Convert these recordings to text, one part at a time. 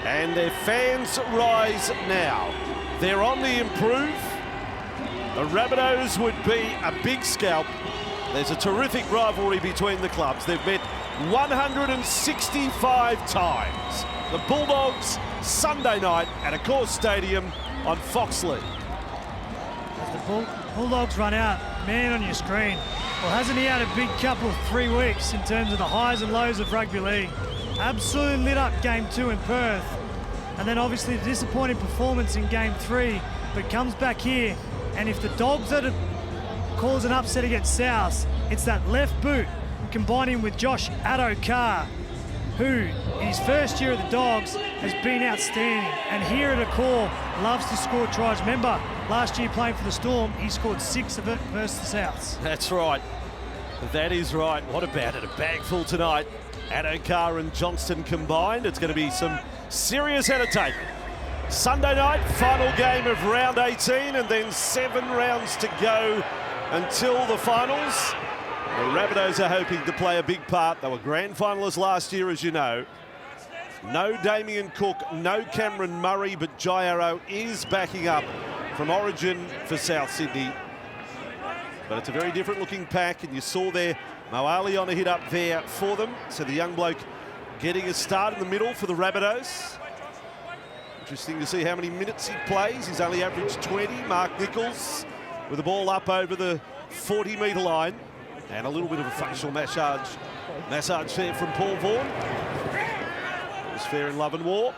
And their fans rise now. They're on the improve. The Rabbitohs would be a big scalp. There's a terrific rivalry between the clubs. They've met 165 times. The Bulldogs, Sunday night at Accor Stadium on Foxley. As the Bulldogs run out, man on your screen. Well, hasn't he had a big couple of 3 weeks in terms of the highs and lows of rugby league? Absolutely lit up game 2 in Perth. And then obviously the disappointing performance in game 3, but comes back here. And if the Dogs that cause an upset against South, it's that left boot combining with Josh Addo-Carr, who in his first year at the Dogs has been outstanding. And here at Accor loves to score tries. Remember, last year playing for the Storm, he scored 6 of it versus the Souths. That's right. That is right. What about it? A bag full tonight. Addo-Carr and Johnston combined. It's going to be some serious entertainment. Sunday night, final game of round 18, and then 7 rounds to go until the finals. The Rabbitohs are hoping to play a big part. They were grand finalists last year, as you know. No Damien Cook, no Cameron Murray, but Jai Arrow is backing up from Origin for South Sydney. But it's a very different looking pack, and you saw there Moali on a hit up there for them. So the young bloke getting a start in the middle for the Rabbitohs. Interesting to see how many minutes he plays. He's only averaged 20. Mark Nichols with the ball up over the 40-metre line. And a little bit of a facial massage there from Paul Vaughan. It was fair in love and war.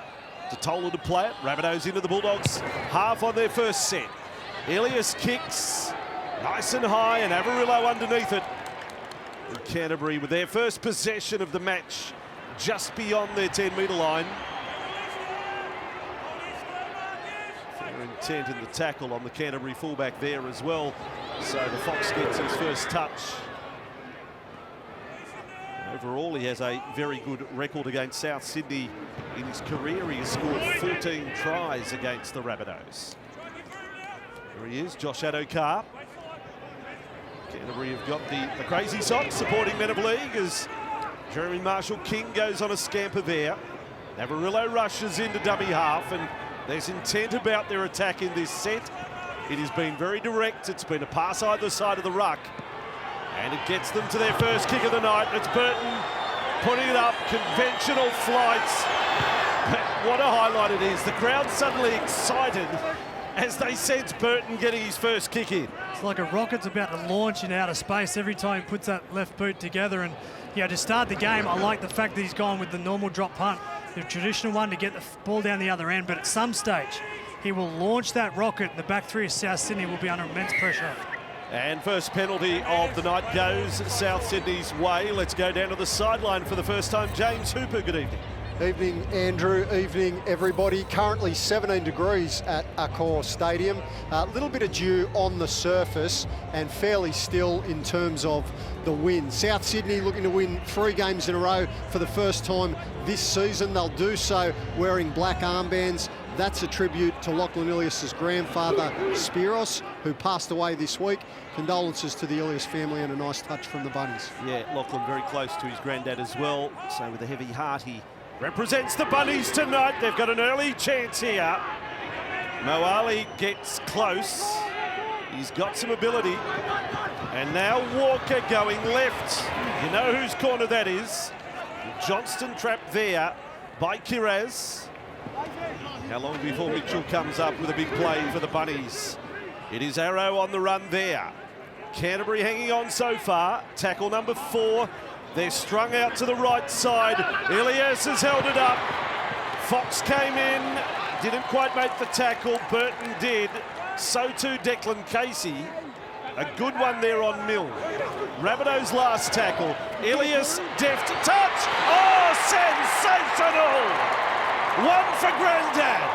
Totola to play it. Rabbitohs into the Bulldogs. Half on their first set. Elias kicks nice and high, and Averillo underneath it. And Canterbury with their first possession of the match just beyond their 10-metre line. Fair intent in the tackle on the Canterbury fullback there as well. So the Fox gets his first touch. Overall, he has a very good record against South Sydney. In his career, he has scored 14 tries against the Rabbitohs. There he is, Josh Addo-Carr. Canterbury have got the crazy socks supporting men of league as Jeremy Marshall-King goes on a scamper there. Averillo rushes into dummy half, and there's intent about their attack in this set. It has been very direct. It's been a pass either side of the ruck. And it gets them to their first kick of the night. It's Burton putting it up, conventional flights. But what a highlight it is. The crowd suddenly excited as they sense Burton getting his first kick in. It's like a rocket's about to launch in outer space every time he puts that left boot together. And yeah, to start the game, I like the fact that he's gone with the normal drop punt, the traditional one to get the ball down the other end. But at some stage, he will launch that rocket, and the back three of South Sydney will be under immense pressure. And first penalty of the night goes South Sydney's way. Let's go down to the sideline for the first time. James Hooper, good evening. Evening, Andrew. Evening, everybody. Currently 17 degrees at Accor Stadium. A little bit of dew on the surface and fairly still in terms of the wind. South Sydney looking to win 3 games in a row for the first time this season. They'll do so wearing black armbands. That's a tribute to Lachlan Ilias's grandfather, Spiros, who passed away this week. Condolences to the Ilias family and a nice touch from the Bunnies. Yeah, Lachlan very close to his granddad as well. So with a heavy heart, he represents the Bunnies tonight. They've got an early chance here. Moali gets close. He's got some ability. And now Walker going left. You know whose corner that is. Johnston trapped there by Kiraz. How long before Mitchell comes up with a big play for the Bunnies? It is Arrow on the run there. Canterbury hanging on so far. Tackle number 4. They're strung out to the right side. Ilias has held it up. Fox came in, didn't quite make the tackle. Burton did. So too Declan Casey. A good one there on Mill. Rabbitohs' last tackle. Ilias, deft touch. Oh, sensational! One for Grandad.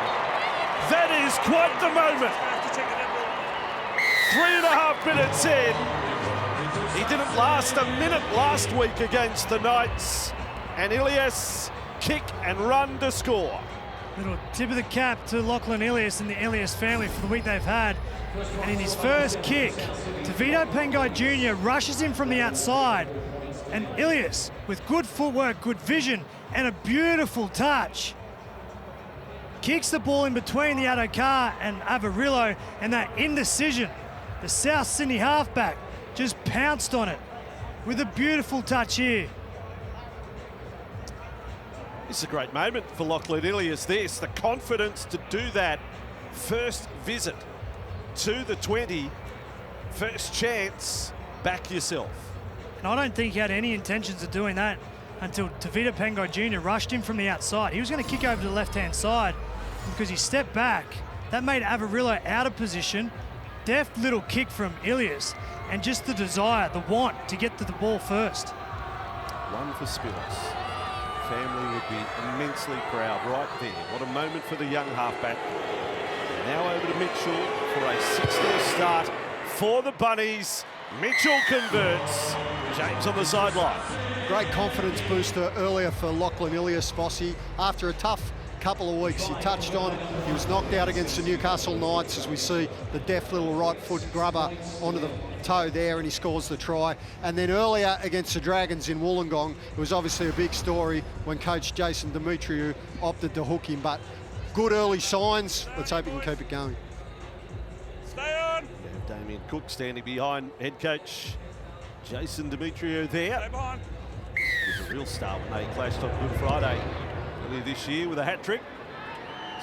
That is quite the moment. 3.5 minutes in. He didn't last a minute last week against the Knights. And Ilias kick and run to score. Little tip of the cap to Lachlan Ilias and the Ilias family for the week they've had. And in his first kick, Tavito Pangai Jr. rushes in from the outside. And Ilias, with good footwork, good vision, and a beautiful touch, kicks the ball in between the Addo-Carr and Avarillo, and that indecision, the South Sydney halfback just pounced on it with a beautiful touch here. It's a great moment for Lachlan Ilias. This, the confidence to do that. First visit to the 20, first chance, back yourself. And I don't think he had any intentions of doing that until Tavita Pengai Jr. rushed him from the outside. He was going to kick over to the left-hand side because he stepped back. That made Avarillo out of position. Deft little kick from Ilias, and just the desire, the want to get to the ball first. One for Spills. Family would be immensely proud right there. What a moment for the young halfback. Now over to Mitchell for a 6-0 start for the Bunnies. Mitchell converts. James on the sideline. Great confidence booster earlier for Lachlan Ilias, Bossy. After a tough couple of weeks, you touched on, he was knocked out against the Newcastle Knights, as we see the deft little right foot grubber onto the toe there, and he scores the try. And then earlier against the Dragons in Wollongong, it was obviously a big story when coach Jason Demetriou opted to hook him, but good early signs. Let's hope he can keep it going. Stay on. Damien Cook standing behind head coach Jason Demetriou there. Stay behind. It was a real start when they clashed on Good Friday earlier this year with a hat-trick.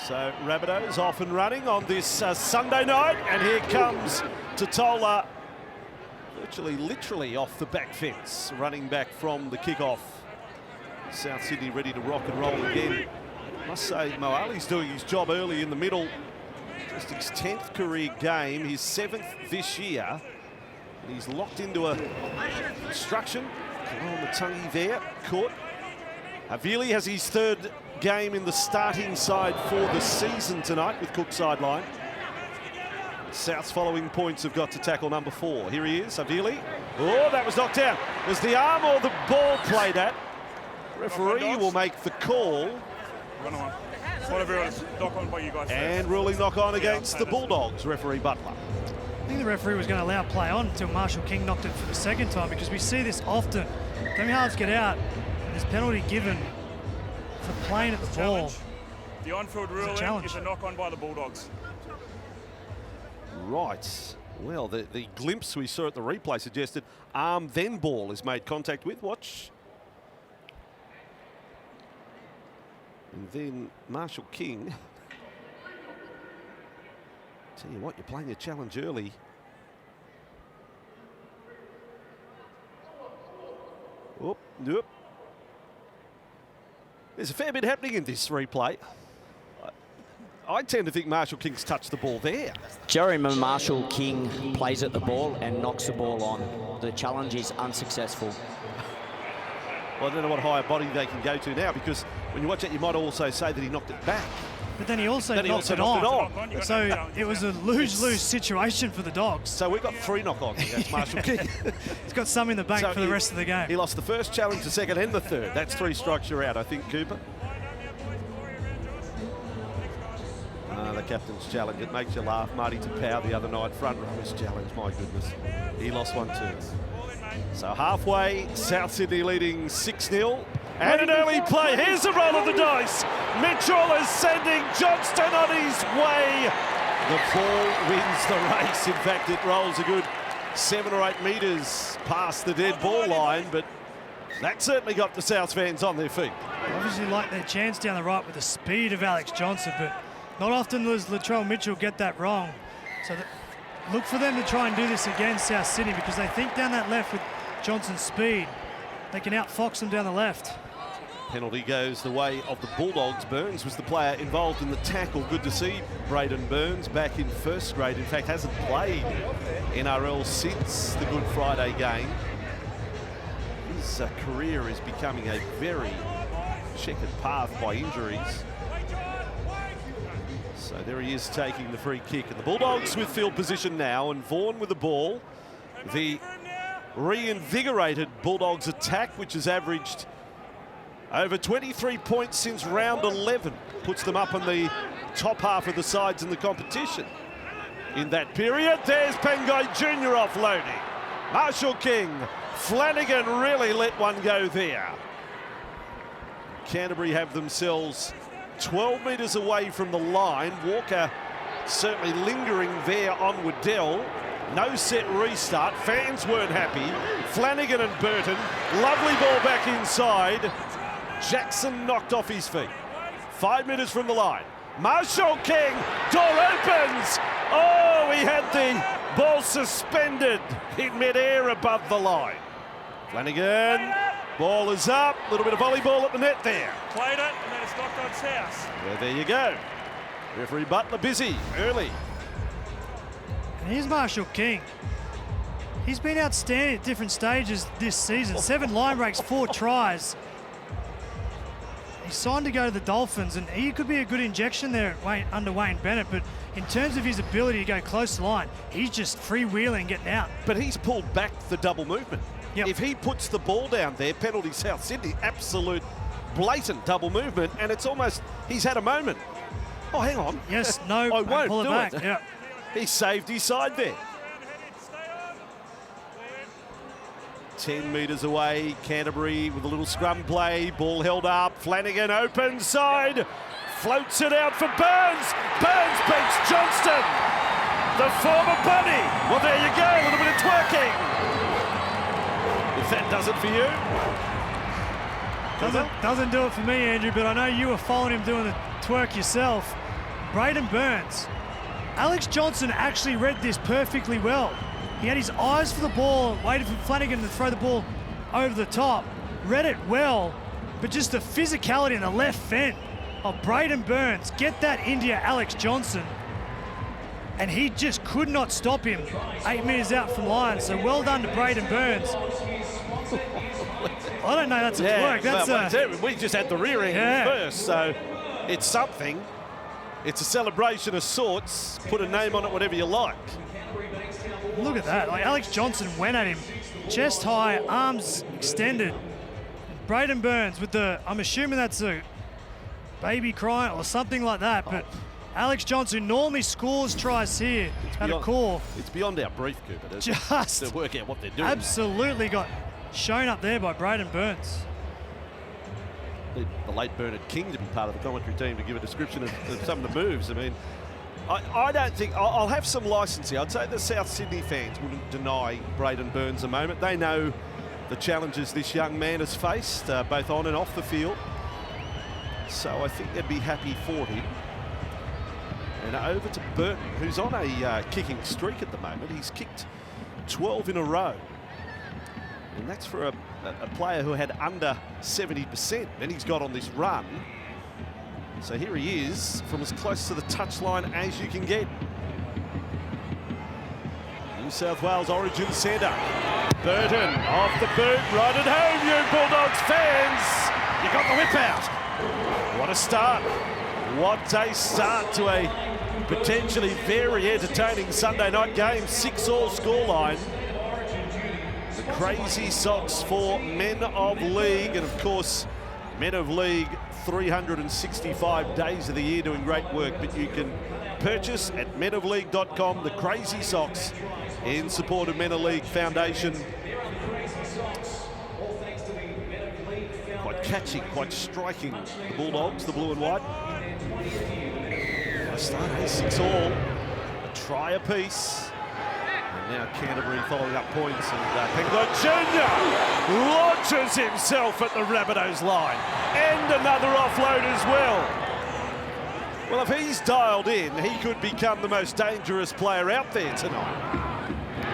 So Rabbitohs off and running on this Sunday night, and here comes Totola, virtually literally off the back fence, running back from the kick-off. South Sydney ready to rock and roll again. I must say, Moali's doing his job early in the middle. Just his 10th career game, his 7th this year. And he's locked into a obstruction. On the tonguey there, caught. Havili has his 3rd game in the starting side for the season tonight with Cook sideline. South's following points have got to tackle number 4. Here he is, Havili. Oh, that was knocked down. Was the arm or the ball played at? Referee will make the call. Whatever it is, knock on by you guys. And ruling knock on against the Bulldogs, referee Butler. I think the referee was going to allow play on until Marshall King knocked it for the 2nd time, because we see this often. Demi halves get out, and there's penalty given for playing at the ball. The on-field ruling is a knock on by the Bulldogs. Right. Well, the glimpse we saw at the replay suggested arm then ball is made contact with. Watch. And then Marshall King. Tell you what, you're playing a challenge early. Oh, nope. There's a fair bit happening in this replay. I tend to think Marshall King's touched the ball there. Jeremy Marshall King plays at the ball and knocks the ball on. The challenge is unsuccessful. Well, I don't know what higher body they can go to now, because when you watch it, you might also say that he knocked it back. But then he also knocked it on. So it was a lose-lose situation for the Dogs. So we've got 3 knock-ons against Marshall King. He's got some in the bank for the rest of the game. He lost the first challenge, the second and the third. That's 3 strikes you're out, I think, Cooper. The captain's challenge. It makes you laugh. Marty Tapau the other night, front rowers challenge, my goodness. He lost one too. So halfway, South Sydney leading 6-0. And an early play. Here's a roll of the dice. Mitchell is sending Johnston on his way. The ball wins the race. In fact, it rolls a good 7 or 8 metres past the dead ball line, but that certainly got the South fans on their feet. They obviously like their chance down the right with the speed of Alex Johnson, but not often does Latrell Mitchell get that wrong. So look for them to try and do this against South Sydney, because they think down that left with Johnson's speed, they can outfox them down the left. Penalty goes the way of the Bulldogs. Burns was the player involved in the tackle. Good to see Braden Burns back in first grade. In fact, hasn't played NRL since the Good Friday game. His career is becoming a very checkered path by injuries. So there he is taking the free kick. And the Bulldogs with field position now, and Vaughan with the ball. The reinvigorated Bulldogs attack, which has averaged over 23 points since round 11, puts them up in the top half of the sides in the competition. In that period, there's Pengai Jr. offloading. Marshall King, Flanagan really let one go there. Canterbury have themselves 12 metres away from the line. Walker certainly lingering there on Waddell. No set restart. Fans weren't happy. Flanagan and Burton. Lovely ball back inside. Jackson knocked off his feet. 5 metres from the line. Marshall King. Door opens. Oh, he had the ball suspended in mid-air above the line. Flanagan. Ball is up. A little bit of volleyball at the net there. Played it, and then it's knocked on its house. Well, there you go. Referee Butler busy early. And here's Marshall King. He's been outstanding at different stages this season. 7 line breaks, 4 tries. He's signed to go to the Dolphins, and he could be a good injection there under Wayne Bennett, but in terms of his ability to go close to line, he's just freewheeling, getting out. But he's pulled back the double movement. Yep. If he puts the ball down there, penalty South Sydney, absolute blatant double movement, and it's almost, he's had a moment. Oh, hang on. Yes, no, I won't pull it do back. it. Yeah. He saved his side there. 10 metres away, Canterbury with a little scrum play, ball held up, Flanagan open side, floats it out for Burns. Burns beats Johnston, the former bunny. Well, there you go, a little bit of twerking. If that does it for you. Doesn't do it for me, Andrew, but I know you were following him doing the twerk yourself. Braden Burns. Alex Johnson actually read this perfectly well. He had his eyes for the ball, waited for Flanagan to throw the ball over the top. Read it well, but just the physicality in the left fend of Braden Burns. Get that into Alex Johnson. And he just could not stop him 8 metres out from line. So well done to Braden Burns. I don't know that's a twerk. That's we just had the rear end first, so it's something. It's a celebration of sorts. Put a name on it, whatever you like. Look at that. Like Alex Johnson went at him, chest high, arms extended. Braden Burns with the, I'm assuming that's a baby crying or something like that, but Alex Johnson normally scores tries here at a call. It's beyond our brief, Cooper. Just to work out what they're doing. Absolutely got shown up there by Braden Burns. The late Bernard King to be part of the commentary team to give a description of some of the moves. I mean, I don't think, I'll have some licence here. I'd say the South Sydney fans wouldn't deny Braden Burns a moment. They know the challenges this young man has faced, both on and off the field. So I think they'd be happy for him. And over to Burton, who's on a kicking streak at the moment. He's kicked 12 in a row. And that's for a player who had under 70%. Then he's got on this run. So here he is, from as close to the touchline as you can get. New South Wales origin centre. Burton off the boot, right at home, you Bulldogs fans. You got the whip out. What a start. What a start to a potentially very entertaining Sunday night game. 6-all scoreline. The Crazy Sox for Men of League, and of course, Men of League 365 days of the year doing great work, but you can purchase at menofleague.com the Crazy Sox in support of Men of League Foundation. Quite catching, quite striking, the Bulldogs, the blue and white. I start a 6-all, a try apiece. Now Canterbury following up points, and Pengo Jr. launches himself at the Rabbitohs line. And another offload as well. Well, if he's dialed in, he could become the most dangerous player out there tonight.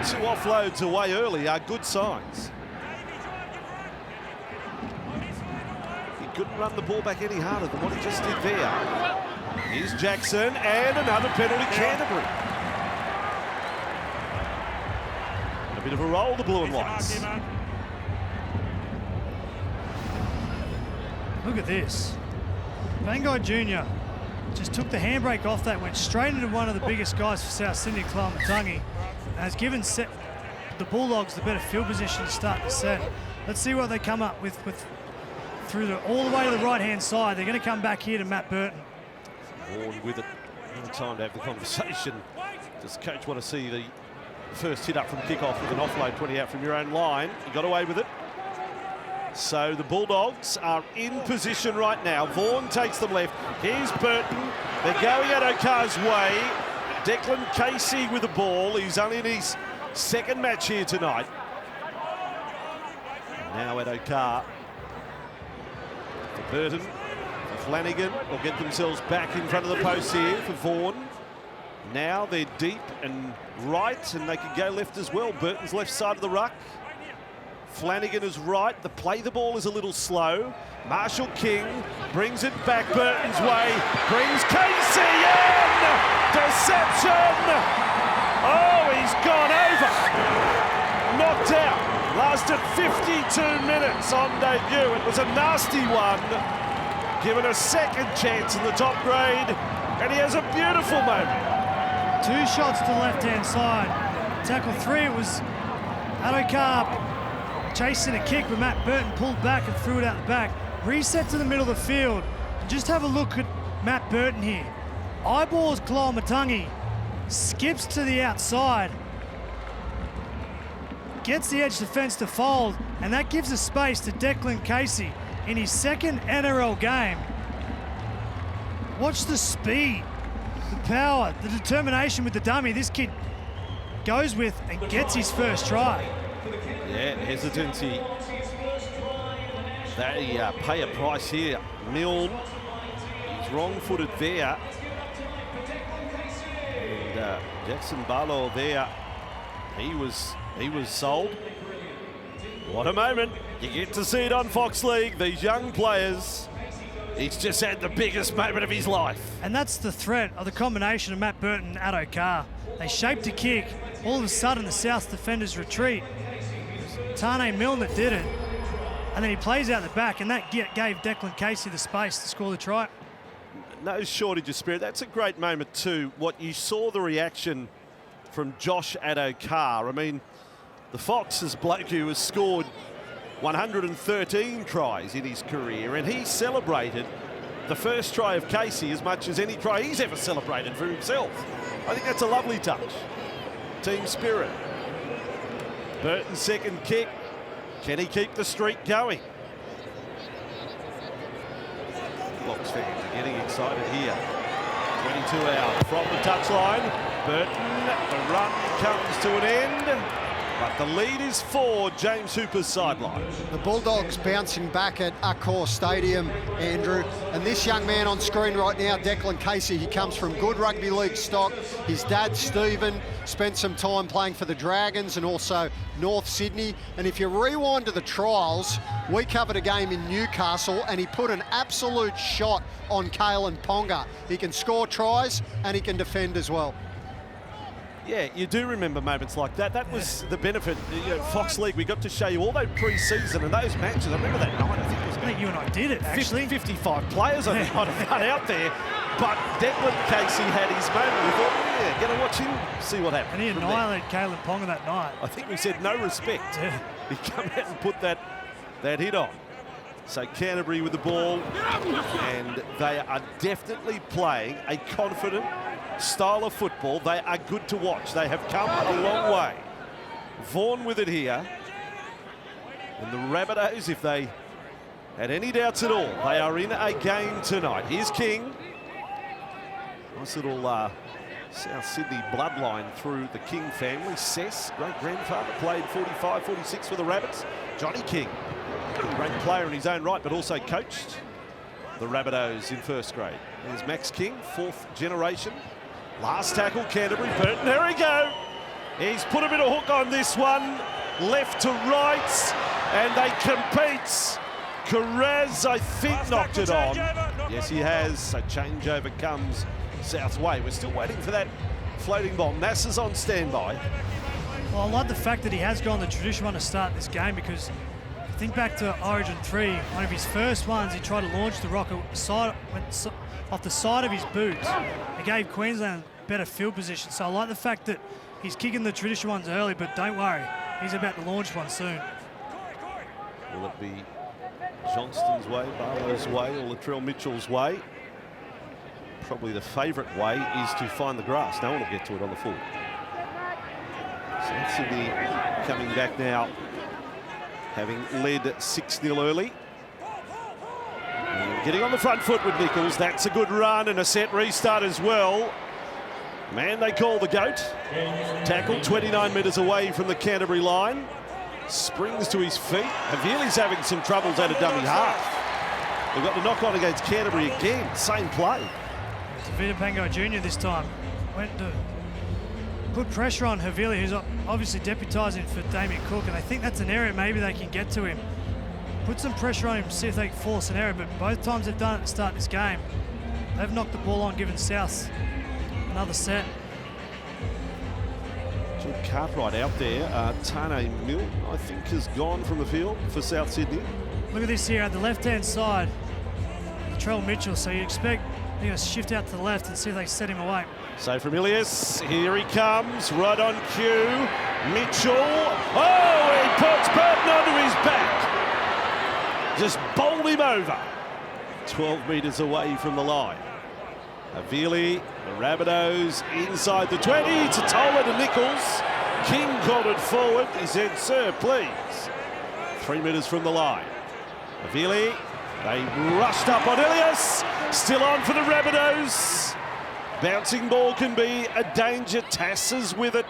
2 offloads away early are good signs. He couldn't run the ball back any harder than what he just did there. Here's Jackson, and another penalty, Canterbury. A bit of a roll, the blue and whites. Look at this. Bangai Jr. just took the handbrake off that, went straight into one of the biggest guys for South Sydney, Klamatangi, and has given the Bulldogs the better field position to start the set. Let's see what they come up with through all the way to the right-hand side. They're going to come back here to Matt Burton. Warren with it. No time to have the conversation. Does coach want to see the first hit up from kickoff with an offload 20 out from your own line? He got away with it. So the Bulldogs are in position right now. Vaughan takes them left. Here's Burton. They're going Addo-Carr's way. Declan Casey with the ball. He's only in his second match here tonight. Now Addo-Carr for Burton. For Flanagan will get themselves back in front of the post here for Vaughan. Now they're deep and right, and they can go left as well. Burton's left side of the ruck. Flanagan is right. The ball is a little slow. Marshall King brings it back Burton's way. Brings Casey in! Deception! Oh, he's gone over. Knocked out. Lasted 52 minutes on debut. It was a nasty one. Given a second chance in the top grade, and he has a beautiful moment. 2 shots to the left-hand side. Tackle 3, it was Addo-Carr chasing a kick, but Matt Burton pulled back and threw it out the back. Reset to the middle of the field. And just have a look at Matt Burton here. Eyeballs Matangi, skips to the outside, gets the edge defence to fold, and that gives a space to Declan Casey in his second NRL game. Watch the speed, the power, the determination with the dummy this kid goes with and gets his first try. Yeah, hesitancy. They pay a price here. Milne, he's wrong-footed there. And Jackson Barlow there, he was sold. What a moment. You get to see it on Fox League, these young players. He's just had the biggest moment of his life. And that's the threat of the combination of Matt Burton and Addo-Carr. They shaped a kick. All of a sudden, the South defenders retreat. Tane Milne did it. And then he plays out the back, and that gave Declan Casey the space to score the try. No shortage of spirit. That's a great moment too. What you saw, the reaction from Josh Addo-Carr. I mean, the Fox is a bloke who has scored 113 tries in his career, and he celebrated the first try of Casey as much as any try he's ever celebrated for himself. I think that's a lovely touch. Team spirit. Burton's second kick. Can he keep the streak going? Fox fans are getting excited here. 22 out from the touchline. Burton, the run comes to an end. But the lead is for James Hooper's sideline. The Bulldogs bouncing back at Accor Stadium, Andrew. And this young man on screen right now, Declan Casey, he comes from good rugby league stock. His dad, Stephen, spent some time playing for the Dragons and also North Sydney. And if you rewind to the trials, we covered a game in Newcastle and he put an absolute shot on Kalen Ponga. He can score tries and he can defend as well. Yeah, you do remember moments like that. That was the benefit. You know, Fox League, we got to show you all those pre-season and those matches. I remember that night, I think you and I did it, actually. 55 players I think might have run out there. But Declan Casey had his moment. We thought, yeah, going to watch him, see what happens. And he annihilated Kalen Ponga that night. I think we said no respect. Yeah. He come out and put that hit on. So Canterbury with the ball, and they are definitely playing a confident style of football. They are good to watch. They have come a long way. Vaughan with it here. And the Rabbitohs, if they had any doubts at all, they are in a game tonight. Here's King. Nice little South Sydney bloodline through the King family. Sess, great-grandfather, played 45, 46 for the Rabbits. Johnny King, great player in his own right, but also coached the Rabbitohs in first grade. There's Max King, fourth generation. Last tackle, Canterbury. Burton, there we go. He's put a bit of hook on this one. Left to right, and they compete. Carraz, I think, knocked it on. Yes, he has. So changeover comes South's way. We're still waiting for that floating ball. Nasser's on standby. Well, I like the fact that he has gone the traditional one to start this game, because think back to Origin 3, one of his first ones, he tried to launch the rocket off the side of his boots. It gave Queensland better field position. So I like the fact that he's kicking the traditional ones early, but don't worry, he's about to launch one soon. Will it be Johnston's way, Barlow's way, or Latrell Mitchell's way? Probably the favourite way is to find the grass. No one will get to it on the full. South Sydney coming back now having led 6-0 early. And getting on the front foot with Nichols. That's a good run and a set restart as well. Man, they call the GOAT. Tackle 29 metres away from the Canterbury line. Springs to his feet. Havili's having some troubles at a dummy half. They've got the knock on against Canterbury again. Same play. It's Vita Pango Jr. this time. Went to put pressure on Havili, who's obviously deputising for Damien Cook, and I think that's an area maybe they can get to him. Put some pressure on him, see if they can force an error, but both times they've done it at the start of this game, they've knocked the ball on, given South another set. Jude Cartwright out there. Tane Milne, I think, has gone from the field for South Sydney. Look at this here at the left-hand side. Latrell Mitchell, so you expect they're going to shift out to the left and see if they set him away. So from Ilias, here he comes, right on cue. Mitchell, oh, he puts Burton onto his back. Just bowled him over. 12 metres away from the line. Havili, the Rabbitohs inside the 20. Totola to Nichols. King called it forward. He said, sir, please. 3 metres from the line. Havili, they rushed up on Ilias. Still on for the Rabbitohs. Bouncing ball can be a danger. Tasses with it.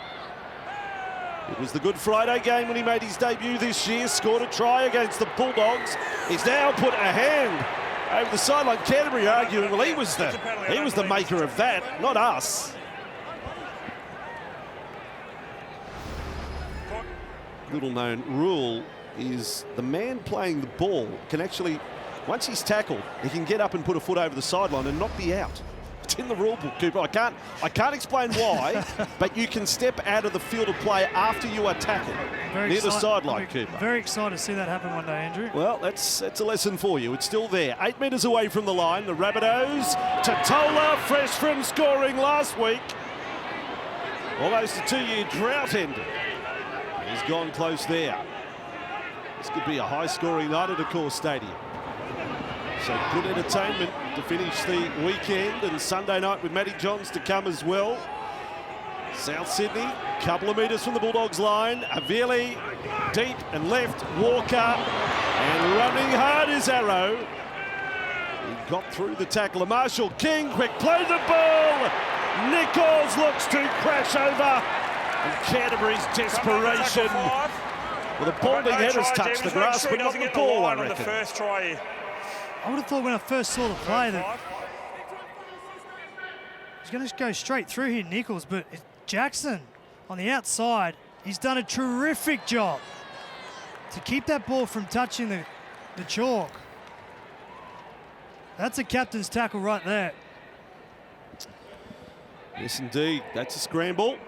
It was the Good Friday game when he made his debut this year. Scored a try against the Bulldogs. He's now put a hand over the sideline. Canterbury arguing, well, he was the maker of that, not us. Little known rule is the man playing the ball can actually, once he's tackled, he can get up and put a foot over the sideline and not be out. It's in the rule book, Cooper. I can't explain why, but you can step out of the field of play after you are tackled near the sideline, Cooper. Very excited to see that happen one day, Andrew. Well, that's a lesson for you. It's still there. 8 metres away from the line. The Rabbitohs. Totola, fresh from scoring last week. Almost a 2-year drought ended. He's gone close there. This could be a high-scoring night at Accor Stadium. So good entertainment to finish the weekend, and Sunday night with Matty Johns to come as well. South Sydney, couple of metres from the Bulldogs line. Havili, deep and left. Walker, and running hard is Arrow. He got through the tackler. Marshall King, quick play the ball. Nichols looks to crash over. And Canterbury's desperation. Well, the balding head has touched the grass, but not the ball, I reckon. I would have thought when I first saw the play that he's going to go straight through here, Nichols, but it's Jackson on the outside. He's done a terrific job to keep that ball from touching the chalk. That's a captain's tackle right there. Yes, indeed. That's a scramble.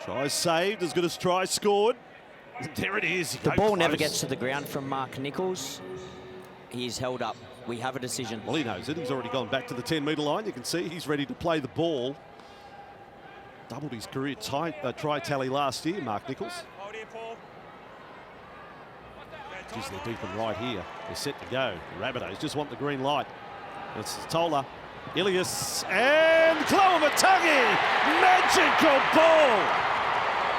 Try saved, as good as try scored. There it is. The ball never gets to the ground from Mark Nichols. He's held up. We have a decision. Well, he knows it. He's already gone back to the 10-metre line. You can see he's ready to play the ball. Doubled his career try tally last year, Mark Nichols. Just they're deep and right here. They're set to go. The Rabbitohs just want the green light. It's Tola, Ilias, and Cloamatangi. Magical ball.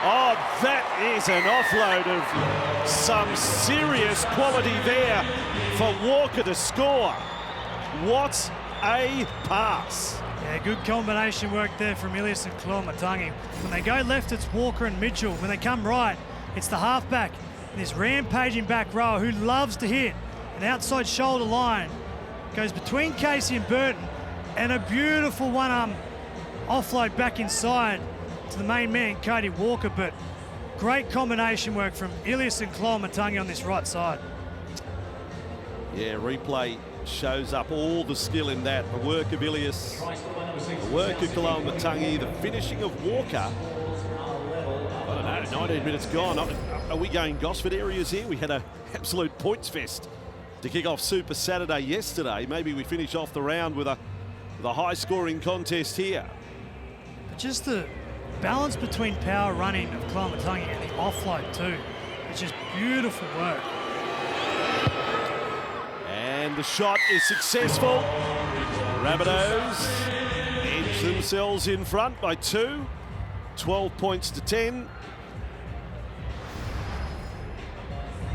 Oh, that is an offload of some serious quality there for Walker to score. What a pass. Yeah, good combination work there from Ilias and Cloamatangi. When they go left, it's Walker and Mitchell. When they come right, it's the halfback, this rampaging back row who loves to hit an outside shoulder line. Goes between Casey and Burton, and a beautiful one-arm offload back inside to the main man, Cody Walker, but great combination work from Ilias and Cloamatangi on this right side. Yeah, replay shows up all the skill in that. The work of Ilias, the work of Cloamatangi, the finishing of Walker. I don't know, 19 minutes gone. Are we going Gosford areas here? We had an absolute points fest to kick off Super Saturday yesterday. Maybe we finish off the round with a high-scoring contest here. But just the balance between power running of Cloamatangi and the offload too. It's just beautiful work. And the shot is successful. Rabbitohs edge themselves in front by 2. 12 points to 10.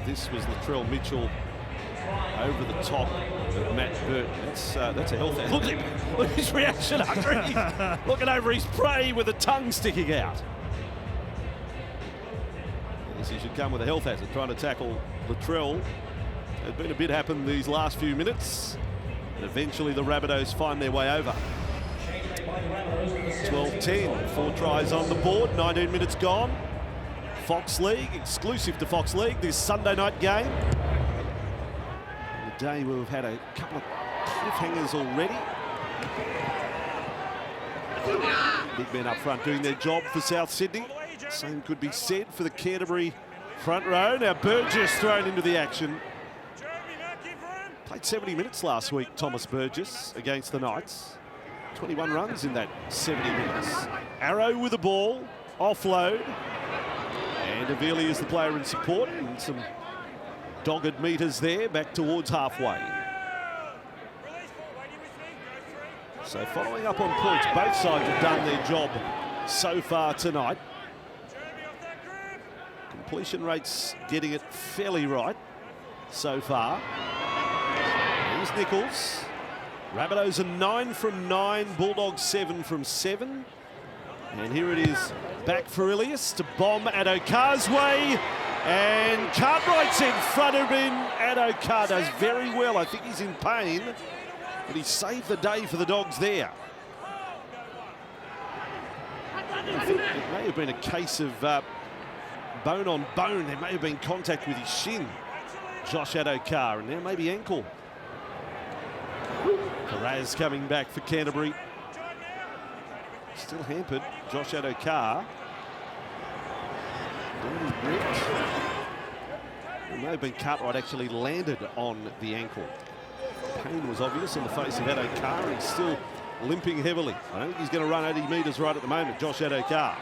this was Latrell Mitchell over the top of Matt Burton. That's a healthy. Look at him. Look at his reaction under it. Looking over his prey with the tongue sticking out. Yes, he should come with a health hazard, trying to tackle Latrell. There's been a bit happen these last few minutes, and eventually the Rabbitohs find their way over. 12-10, 4 tries on the board, 19 minutes gone. Fox League, exclusive to Fox League, this Sunday night game. On a day where we've had a couple of cliffhangers already. Big men up front doing their job for South Sydney. Same could be said for the Canterbury front row. Now Burgess thrown into the action. Played 70 minutes last week, Thomas Burgess, against the Knights. 21 runs in that 70 minutes. Arrow with the ball, offload. And Avili is the player in support, and some dogged meters there, back towards halfway. So following up on points, both sides have done their job so far tonight. Completion rates getting it fairly right so far. Here's Nichols. Rabbitohs are 9 from 9, Bulldogs 7 from 7. And here it is back for Ilias to bomb Addo-Carr's way. And Cartwright's in front of him. Addo-Carr does very well. I think he's in pain, but he saved the day for the Dogs there. I think it may have been a case of bone on bone. There may have been contact with his shin, Josh Addo-Carr, and now maybe ankle. Perez coming back for Canterbury. Still hampered, Josh Addo-Carr. It may have been Cartwright actually landed on the ankle. Pain was obvious on the face of Addo-Carr. He's still limping heavily. I don't think he's going to run 80 metres right at the moment, Josh Addo-Carr.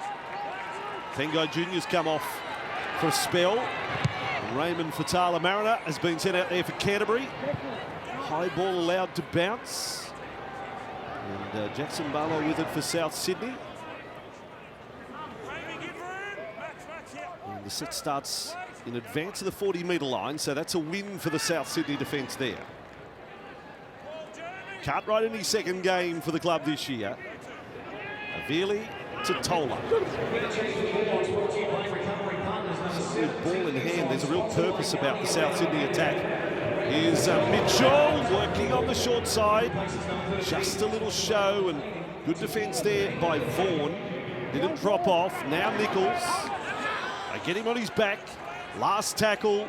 Fengai Jr.'s come off for a spell. And Raymond Fatala-Mariner has been sent out there for Canterbury. High ball allowed to bounce. And Jackson Barlow with it for South Sydney. And the set starts in advance of the 40-metre line, so that's a win for the South Sydney defence there. Cartwright in his second game for the club this year. Avili to Tola. So with ball in hand, there's a real purpose about the South Sydney attack. Here's Mitchell working on the short side. Just a little show, and good defence there by Vaughan. Didn't drop off. Now Nichols. They get him on his back. Last tackle,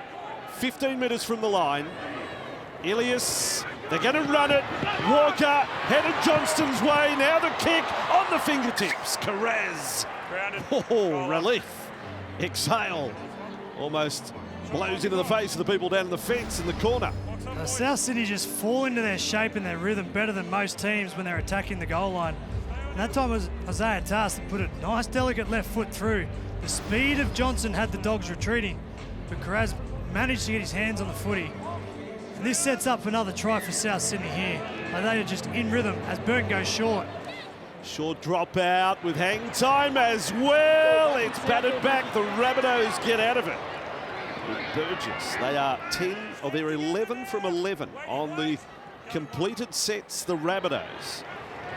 15 metres from the line. Ilias, they're going to run it. Walker headed Johnston's way. Now the kick on the fingertips. Carraz. Oh, relief. Exhale. Almost blows into the face of the people down in the fence in the corner. South Sydney just fall into their shape and their rhythm better than most teams when they're attacking the goal line. And that time was Isaiah Tass that put a nice, delicate left foot through. The speed of Johnson had the Dogs retreating, but Carraz managed to get his hands on the footy. And this sets up for another try for South Sydney here. And they are just in rhythm as Burton goes short. Short drop out with hang time as well. It's batted back. The Rabbitohs get out of it. With Burgess, they are 10 of their 11 from 11 on the completed sets, the Rabbitohs,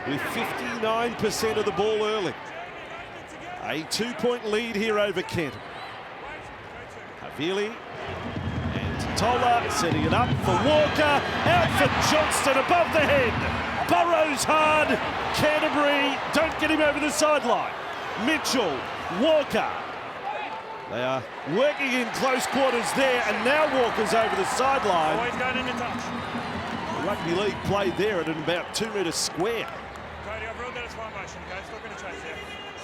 with 59% of the ball early. A 2-point lead here over Kent. Avili and Tola setting it up for Walker. Out for Johnston above the head. Burrows hard. Canterbury don't get him over the sideline. Mitchell, Walker. They are working in close quarters there, and now Walker's over the sideline. Always going into touch. Rugby league played there at about 2 metres square. Cody, I've ruled that it's formation, okay? Still going to chase here.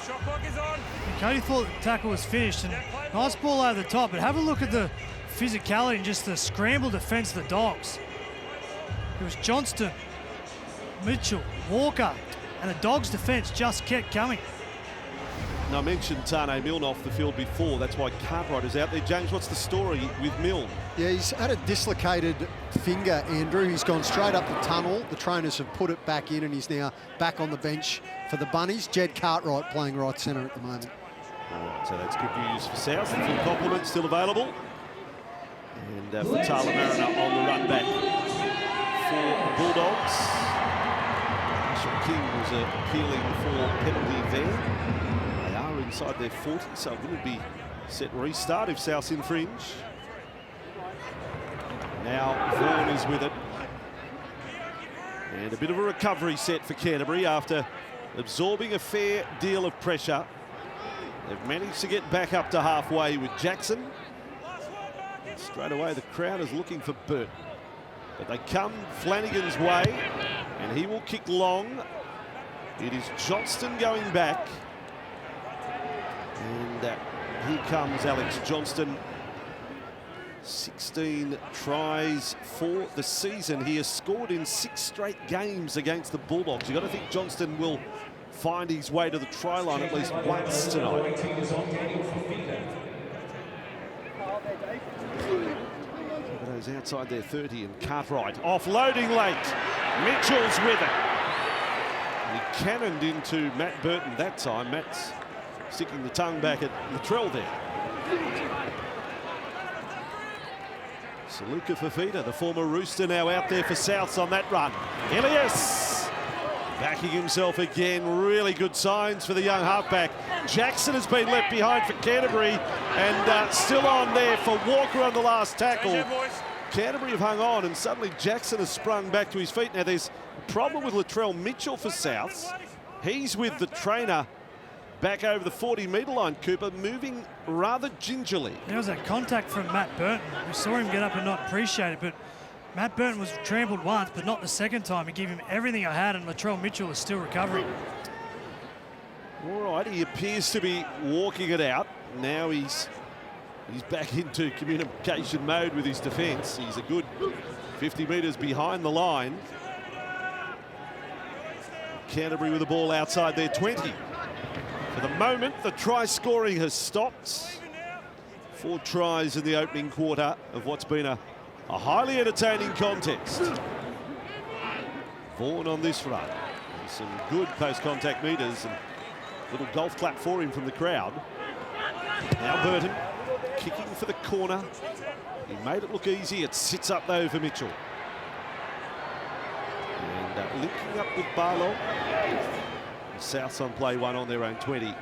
Shot clock is on. Cody thought the tackle was finished, and nice ball over the top, but have a look at the physicality and just the scramble defence of the Dogs. It was Johnston, Mitchell, Walker, and the Dogs' defence just kept coming. Now, I mentioned Tane Milne off the field before. That's why Cartwright is out there. James, what's the story with Milne? Yeah, he's had a dislocated finger, Andrew. He's gone straight up the tunnel. The trainers have put it back in, and he's now back on the bench for the Bunnies. Jed Cartwright playing right centre at the moment. All right, so that's good news for South. The full complement still available. And Fatala Mariner on the run back for the Bulldogs. Marshall King was appealing for penalty there. They are inside their 40, so it wouldn't be set restart if Souths infringe. Now Vaughan is with it. And a bit of a recovery set for Canterbury after absorbing a fair deal of pressure. They've managed to get back up to halfway with Jackson. Straight away, the crowd is looking for Burt. But they come Flanagan's way, and he will kick long. It is Johnston going back. And here comes Alex Johnston. 16 tries for the season. He has scored in 6 straight games against the Bulldogs. You've got to think Johnston will find his way to the try line at least once tonight. Those outside their 30 and Cartwright offloading late. Mitchell's with it. He cannoned into Matt Burton that time. Matt's sticking the tongue back at Latrell there. Saluka Fafita, the former Rooster, now out there for Souths on that run. Ilias backing himself again. Really good signs for the young halfback. Jackson has been left behind for Canterbury and still on there for Walker on the last tackle. Canterbury have hung on and suddenly Jackson has sprung back to his feet. Now there's a problem with Latrell Mitchell for Souths. He's with the trainer back over the 40-metre line, Cooper, moving rather gingerly. There was that contact from Matt Burton. We saw him get up and not appreciate it, but Matt Burton was trampled once, but not the second time. He gave him everything I had, and Latrell Mitchell is still recovering. All right, he appears to be walking it out. Now he's back into communication mode with his defence. He's a good 50 metres behind the line. Canterbury with the ball outside their 20. For the moment, the try scoring has stopped. 4 tries in the opening quarter of what's been a highly entertaining contest. Vaughan on this run. And some good post-contact metres and a little golf clap for him from the crowd. Now Burton kicking for the corner. He made it look easy. It sits up though for Mitchell. And linking up with Barlow. Souths on play 1 on their own 20.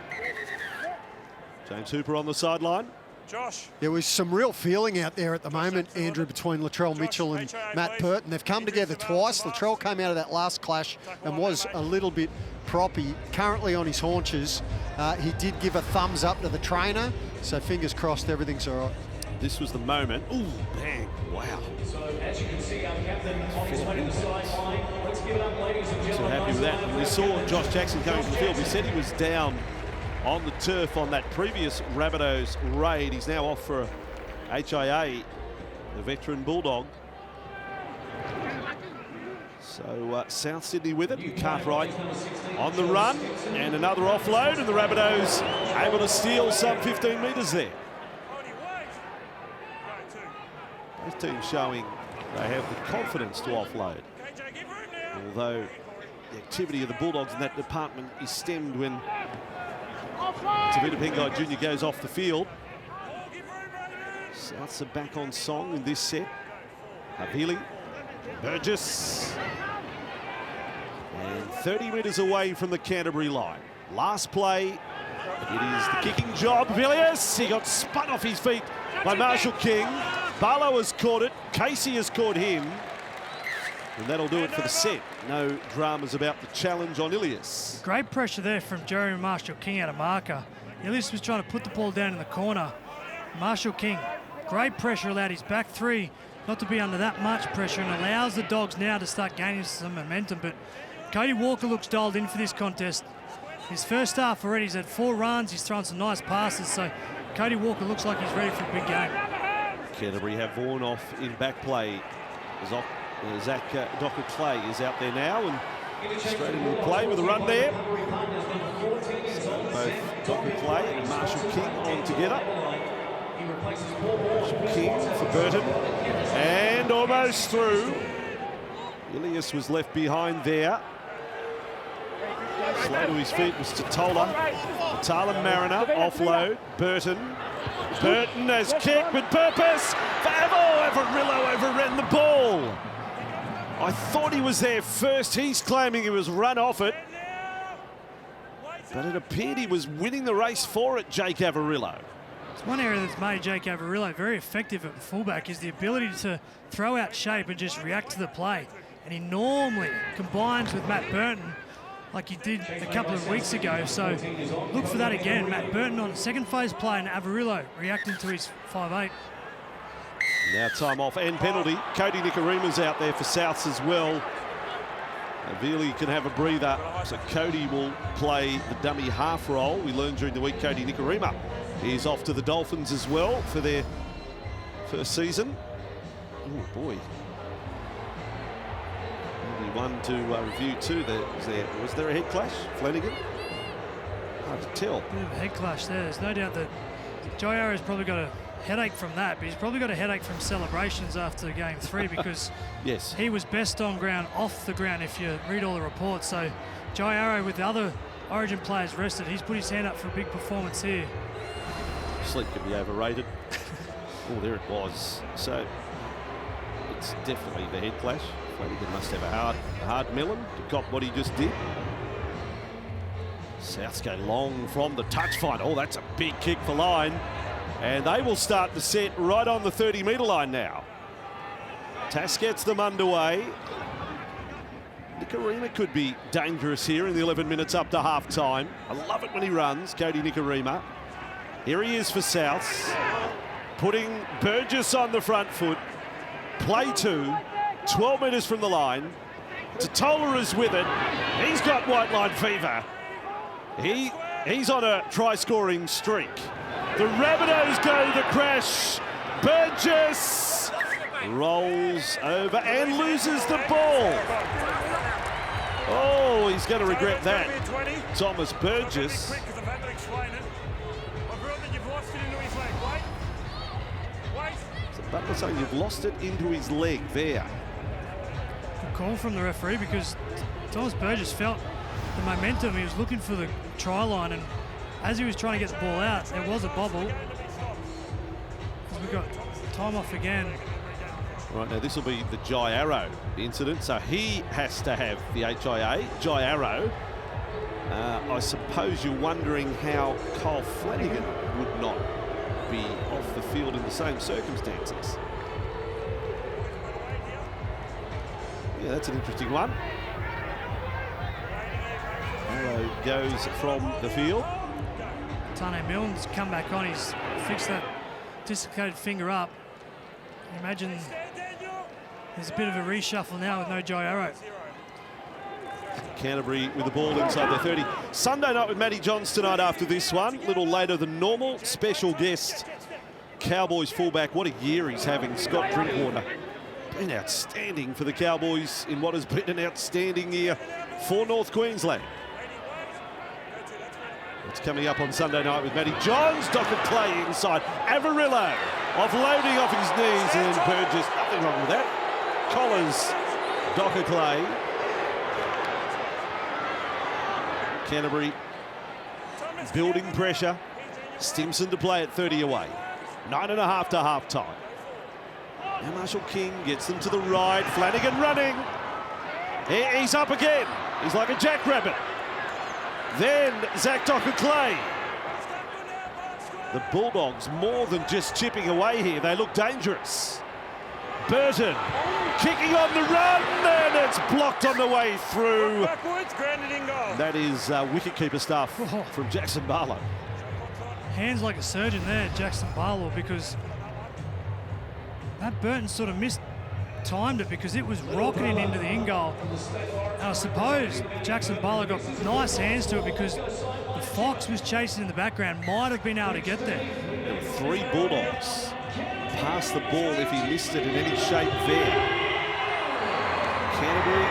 James Hooper on the sideline. Josh. There was some real feeling out there at the moment, Andrew, between Latrell Mitchell and Matt Burton. They've come together twice. Latrell came out of that last clash and was a little bit proppy, currently on his haunches. He did give a thumbs up to the trainer, so fingers crossed everything's all right. This was the moment. Ooh, bang, wow. So as you can see, our captain Tommy Sweat on the sideline. Let's give it up, ladies and gentlemen. So happy with that. And we saw Josh Jackson coming from the field. We said he was down on the turf on that previous Rabbitohs raid. He's now off for a HIA, the veteran Bulldog. So South Sydney with it, and Cartwright on the run, and another offload, and the Rabbitohs able to steal some 15 metres there. Both teams showing they have the confidence to offload. Although the activity of the Bulldogs in that department is stemmed when Tavita Pengai Jr. goes off the field. Souths are back on song in this set. Healing, Burgess. And 30 metres away from the Canterbury line. Last play, it is the kicking job of Ilias. He got spun off his feet by Marshall King. Barlow has caught it, Casey has caught him. And that'll do it for the set. No dramas about the challenge on Ilias. Great pressure there from Jeremy Marshall King out of marker. Ilias was trying to put the ball down in the corner. Marshall King, great pressure, allowed his back 3 not to be under that much pressure and allows the Dogs now to start gaining some momentum. But Cody Walker looks dialed in for this contest. His first half already, he's had 4 runs, he's thrown some nice passes, so Cody Walker looks like he's ready for a big game. Canterbury have Vaughan off in back play. Zach Docker-Clay is out there now and straight into the play with a run there. So both Docker-Clay and Marshall King on together. Marshall King for Burton and almost through. Ilias was left behind there. Slow to his feet was Tatola. Fatala Mariner offload. Burton Burton has kicked with purpose. Avarillo overran the ball. I thought he was there first. He's claiming he was run off it. But it appeared he was winning the race for it, Jake Avarillo. It's one area that's made Jake Avarillo very effective at fullback is the ability to throw out shape and just react to the play. And he normally combines with Matt Burton like he did a couple of weeks ago. So look for that again. Matt Burton on second phase play and Avarillo reacting to his 5'8". Now time off and penalty. Cody Nikorima's out there for Souths as well. Avili can have a breather, so Cody will play the dummy half role. We learned during the week Cody Nikorima is off to the Dolphins as well for their first season. Oh boy. Only one to review too. Was there a head clash, Flanagan? Hard to tell. Bit of a head clash there. There's no doubt that Jaira's probably got a headache from that, but he's probably got a headache from celebrations after game 3 because yes, he was best on ground, off the ground, if you read all the reports. So Jairo, with the other Origin players rested, he's put his hand up for a big performance here. Sleep can be overrated. Oh, there it was. So it's definitely the head clash. Flanagan must have a hard melon to cop what he just did. Souths go long from the touch fight. Oh, that's a big kick for line. And they will start the set right on the 30-metre line now. Tass gets them underway. Nikorima could be dangerous here in the 11 minutes up to half-time. I love it when he runs, Cody Nikorima. Here he is for Souths, putting Burgess on the front foot. Play 2, 12 metres from the line. Totola is with it. He's got white line fever. He's on a try-scoring streak. The Rabbitohs go to the crash. Burgess rolls over and loses the ball. Oh, he's going to regret that. Thomas Burgess. So Butler saying you've lost it into his leg there. Good call from the referee because Thomas Burgess felt the momentum. He was looking for the try line, and as he was trying to get the ball out, there was a bobble. We've got time off again. Right, now this will be the Jairo incident, so he has to have the HIA. Jairo. I suppose you're wondering how Kyle Flanagan would not be off the field in the same circumstances. Yeah, that's an interesting one. Arrow goes from the field. Tane Milne's come back on. He's fixed that dislocated finger up. You imagine there's a bit of a reshuffle now with no Jairo. Canterbury with the ball inside their 30. Sunday night with Matty Johns tonight after this one. A little later than normal. Special guest, Cowboys fullback. What a year he's having, Scott Drinkwater. Been outstanding for the Cowboys in what has been an outstanding year for North Queensland. It's coming up on Sunday night with Matty Johns. Docker Clay inside. Avarillo offloading off his knees, and then Burgess. Nothing wrong with that. Collars, Docker Clay. Canterbury building pressure. Stimson to play at 30 away. 9.5 to half-time. Now Marshall King gets them to the right. Flanagan running. He's up again. He's like a jackrabbit. Then Zach Docker Clay. The Bulldogs more than just chipping away here. They look dangerous. Burton kicking on the run, and it's blocked on the way through. That is wicketkeeper stuff from Jackson Barlow. Hands like a surgeon there, Jackson Barlow, because Matt Burton sort of mistimed it because it was rocketing into the in-goal. And I suppose Jackson Barlow got nice hands to it because the Fox was chasing in the background, might have been able to get there. There were 3 Bulldogs past the ball if he missed it in any shape there. Canterbury,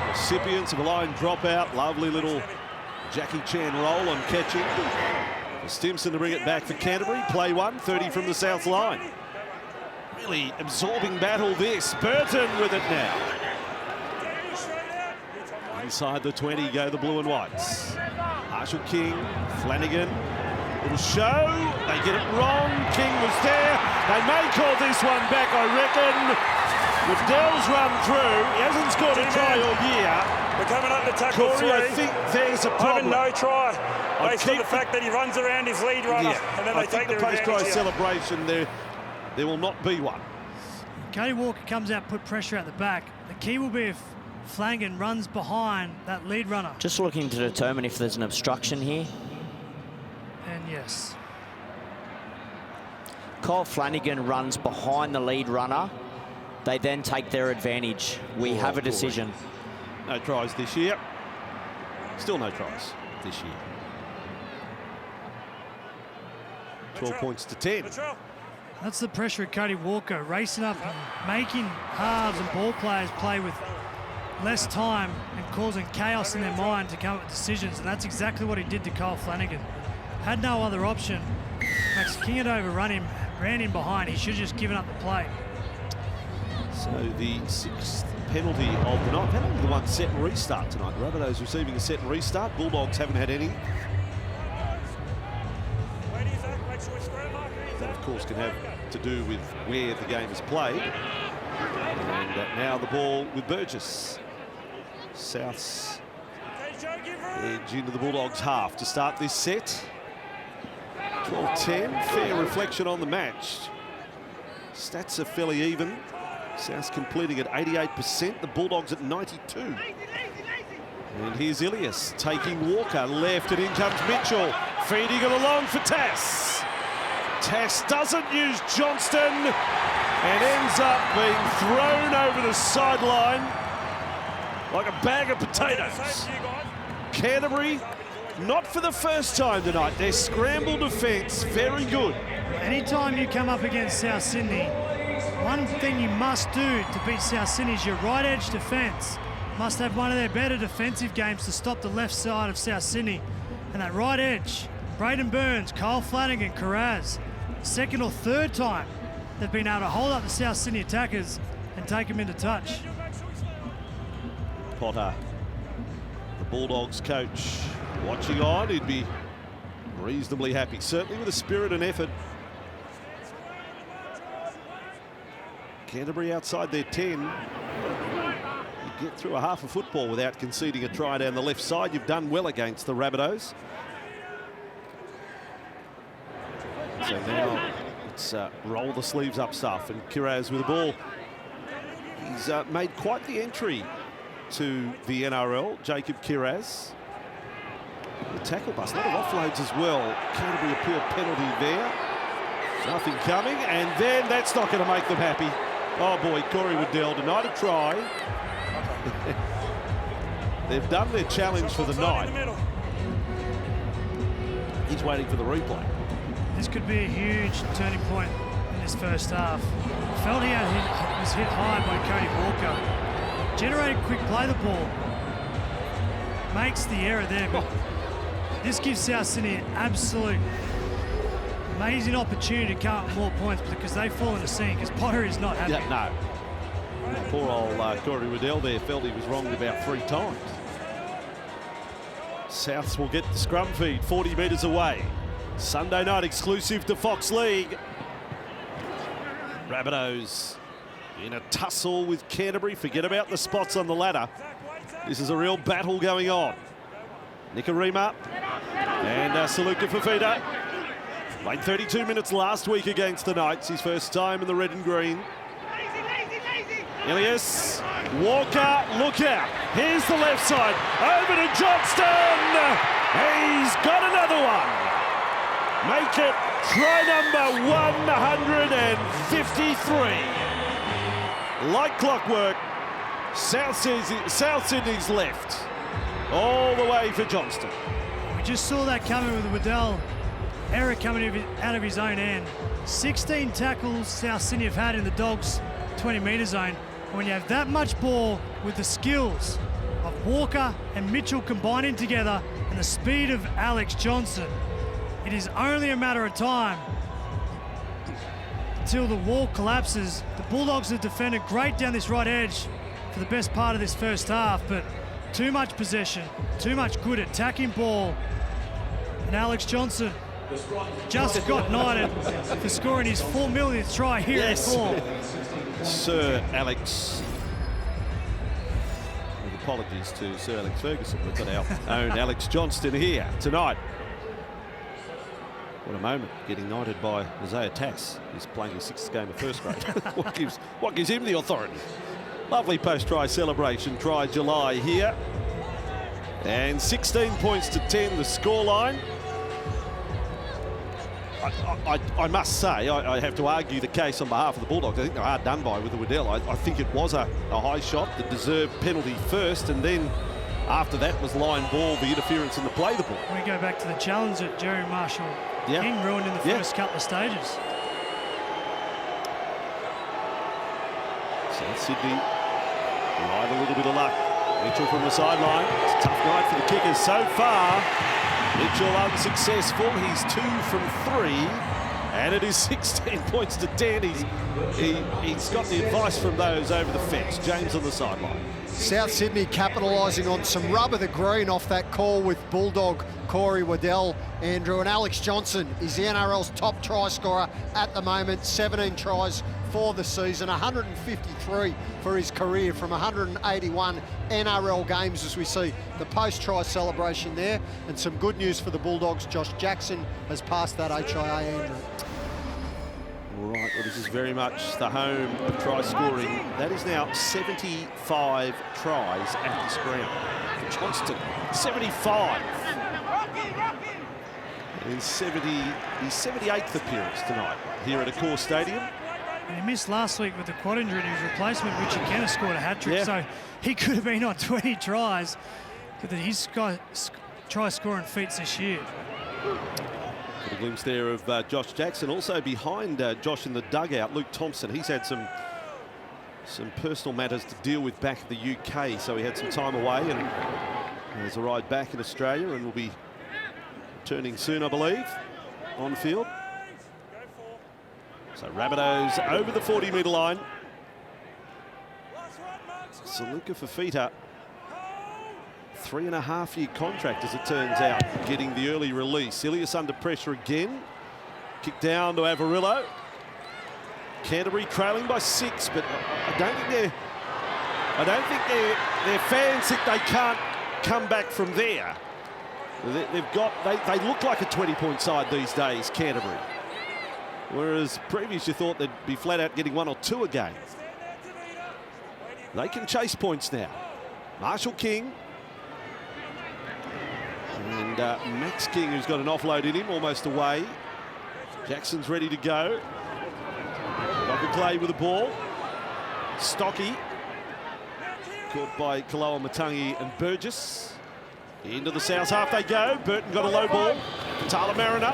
recipients of a line dropout. Lovely little Jackie Chan roll on catching. Stimson to bring it back for Canterbury. Play 1, 30 from the south line. Really absorbing battle this. Burton with it now. Inside the 20 go the blue and whites. Marshall King, Flanagan. It'll show. They get it wrong. King was there. They may call this one back, I reckon. Waddell's run through. He hasn't scored a try all year. We're coming up to tackle Corey, three. I think there's a problem. No try. I Based on the fact that he runs around his lead runner, and then I they take think their the post-try advantage here. celebration there will not be one. Cody Walker comes out, put pressure at the back. The key will be if Flanagan runs behind that lead runner. Just looking to determine if there's an obstruction here. And yes. Kyle Flanagan runs behind the lead runner. They then take their advantage. We have a decision. No tries this year. Still no tries this year. 12 points to 10. That's the pressure of Cody Walker, racing up and making halves and ball players play with less time and causing chaos in their mind to come up with decisions, and that's exactly what he did to Kyle Flanagan. Had no other option. Max King had overrun him, ran in behind. He should have just given up the play. So the 6th penalty of the night. Penalty the one set and restart tonight. Rabbitohs receiving a set and restart. Bulldogs haven't had any. That, of course, can have to do with where the game is played. And now the ball with Burgess. South's edge into the Bulldogs half to start this set. 12-10, fair reflection on the match. Stats are fairly even. South's completing at 88%, the Bulldogs at 92. And here's Ilias taking Walker left, and in comes Mitchell, feeding it along for Tass. Tass doesn't use Johnston and ends up being thrown over the sideline like a bag of potatoes. Canterbury, not for the first time tonight. Their scramble defence, very good. Anytime you come up against South Sydney, one thing you must do to beat South Sydney is your right edge defence. Must have one of their better defensive games to stop the left side of South Sydney. And that right edge, Braden Burns, Kyle Flanagan, Carraz, second or third time they've been able to hold up the South Sydney attackers and take them into touch. Potter, the Bulldogs coach, watching on. He'd be reasonably happy, certainly with the spirit and effort. Canterbury outside their 10. You get through a half of football without conceding a try down the left side. You've done well against the Rabbitohs. So now it's roll the sleeves up stuff, and Kiraz with the ball. He's made quite the entry to the NRL, Jacob Kiraz. The tackle bust, a lot of offloads as well. Canterbury appeal penalty there. Nothing coming, and then that's not going to make them happy. Oh boy, Corey Waddell denied a try. They've done their challenge for the night. He's waiting for the replay. This could be a huge turning point in this first half. Felt he was hit hard by Cody Walker. Generated quick play the ball. Makes the error there, but this gives South Sydney an absolute amazing opportunity to come up with more points because they fall in a scene because Potter is not happy. Yeah, no. Poor old Corey Waddell there felt he was wronged about 3 times. Souths will get the scrum feed 40 metres away. Sunday night exclusive to Fox League. Rabbitohs in a tussle with Canterbury. Forget about the spots on the ladder. This is a real battle going on. Nikarima and Saluka Fafita. Played 32 minutes last week against the Knights. His first time in the red and green. Ilias, Walker, look out. Here's the left side. Over to Johnston. He's got another one. Make it try number 153. Like clockwork, South Sydney's left. All the way for Johnston. We just saw that coming with Waddell. Error coming out of his own end. 16 tackles South Sydney have had in the Dogs 20-metre zone. And when you have that much ball with the skills of Walker and Mitchell combining together and the speed of Alex Johnson, it is only a matter of time until the wall collapses. The Bulldogs have defended great down this right edge for the best part of this first half, but too much possession, too much good attacking ball. And Alex Johnson just got knighted for scoring his 4 millionth try here at Form. Sir Alex. With apologies to Sir Alex Ferguson. We've got our own Alex Johnston here tonight. What a moment, getting knighted by Isaiah Tass. He's playing his 6th game of first grade. what gives him the authority? Lovely post-try celebration, try July here. And 16 points to 10, the scoreline. I must say, I have to argue the case on behalf of the Bulldogs. I think they're hard done by with the Waddell. I think it was a high shot, the deserved penalty first, and then after that was line ball, the interference and the play the ball. We go back to the challenge that Jerry Marshall King ruined in the first couple of stages. South Sydney ride a little bit of luck. Mitchell from the sideline. It's a tough night for the kickers so far. Mitchell unsuccessful. He's 2 from 3. And it is 16 points to 10. He's got the advice from those over the fence. James on the sideline. South Sydney capitalising on some rub of the green off that call with Bulldog Corey Waddell, Andrew. And Alex Johnson is the NRL's top try scorer at the moment. 17 tries for the season, 153 for his career from 181 NRL games, as we see the post-try celebration there. And some good news for the Bulldogs. Josh Jackson has passed that HIA, Andrew. All right, well, this is very much the home of try scoring. That is now 75 tries at this ground for Johnston. 75. And he's 78th appearance tonight here at Accor Stadium. And he missed last week with the quad injury, and his replacement, Richie Kenner, scored a hat-trick, so he could have been on 20 tries with his try-scoring feats this year. A glimpse there of Josh Jackson. Also behind Josh in the dugout, Luke Thompson. He's had some personal matters to deal with back in the UK, so he had some time away and has arrived back in Australia and will be returning soon, I believe, on field. So Rabbitohs over the 40-metre line. Saluka Fafita, 3.5-year contract, as it turns out, getting the early release. Ilias under pressure again. Kick down to Avarillo. Canterbury trailing by 6, but I don't think their fans think they can't come back from there. They look like a 20-point side these days, Canterbury. Whereas previous you thought they'd be flat out getting 1 or 2 a game. They can chase points now. Marshall King. And Max King, who's got an offload in him, almost away. Jackson's ready to go. Docker Clay with the ball. Stocky. Caught by Kaloa Matangi and Burgess. Into the south half they go. Burton got a low ball. Tyler Mariner.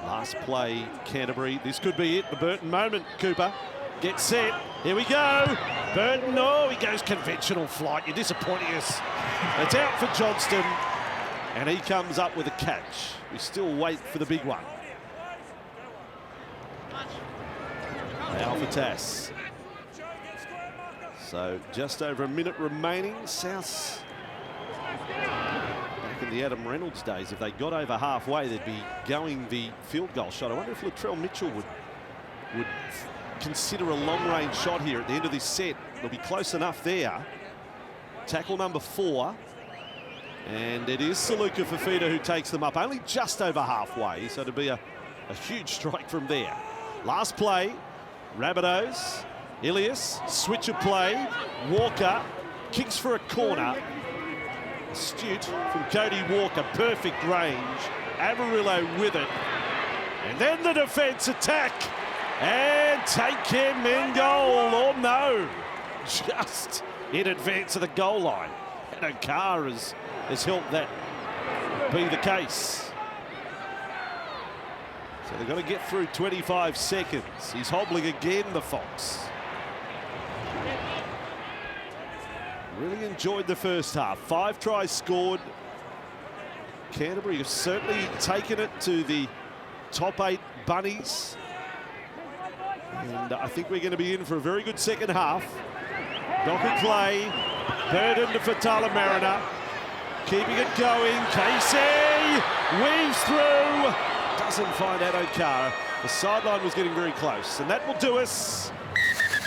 Last play, Canterbury. This could be it, the Burton moment. Cooper gets set. Here we go. Burton, he goes conventional flight. You're disappointing us. It's out for Johnston, and he comes up with a catch. We still wait for the big one. Now for Tass. So just over a minute remaining. South, back in the Adam Reynolds days, if they got over halfway, they'd be going the field goal shot. I wonder if Latrell Mitchell would consider a long-range shot here at the end of this set. It'll be close enough there. Tackle number 4. And it is Saluka Fafita who takes them up only just over halfway, so it'll be a huge strike from there. Last play, Rabbitohs. Ilias, switch of play. Walker kicks for a corner. Astute from Cody Walker, perfect range. Avarillo with it. And then the defence attack. And take care, men goal. Oh no, just in advance of the goal line. And O'Carr has helped that be the case. So they've got to get through 25 seconds. He's hobbling again, the Fox. Really enjoyed the first half. 5 tries scored. Canterbury have certainly taken it to the top 8 bunnies. And I think we're going to be in for a very good second half. Docker Clay, burdened for Tyler Mariner. keeping it going. Casey weaves through. Doesn't find Addo-Carr. The sideline was getting very close, and that will do us.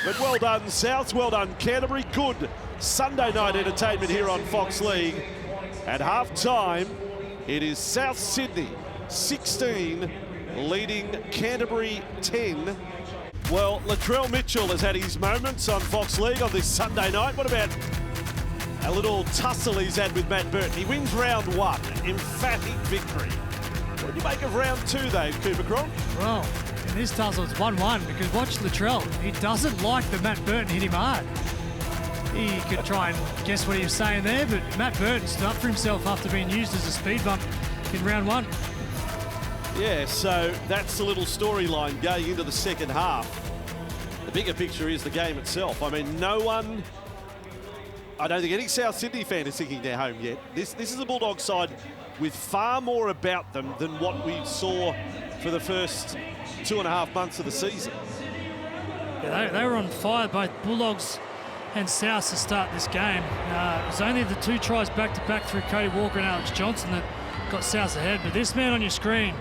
But well done, Souths. Well done, Canterbury. Good Sunday night entertainment here on Fox League. At half-time, it is South Sydney 16, leading Canterbury 10. Well, Latrell Mitchell has had his moments on Fox League on this Sunday night. What about a little tussle he's had with Matt Burton? He wins round 1, emphatic victory. What do you make of round 2, though, Cooper Cronk? Well, in this tussle, it's 1-1 because watch Latrell. He doesn't like that Matt Burton hit him hard. He could try and guess what he was saying there, but Matt Burton stood up for himself after being used as a speed bump in round 1. Yeah, so that's the little storyline going into the second half. The bigger picture is the game itself. I mean, no one, I don't think any South Sydney fan is thinking they're home yet. This is a Bulldogs side with far more about them than what we saw for the first 2.5 months of the season. Yeah, they were on fire, both Bulldogs and South, to start this game. It was only the 2 tries back-to-back through Cody Walker and Alex Johnson that got South ahead. But this man on your screen,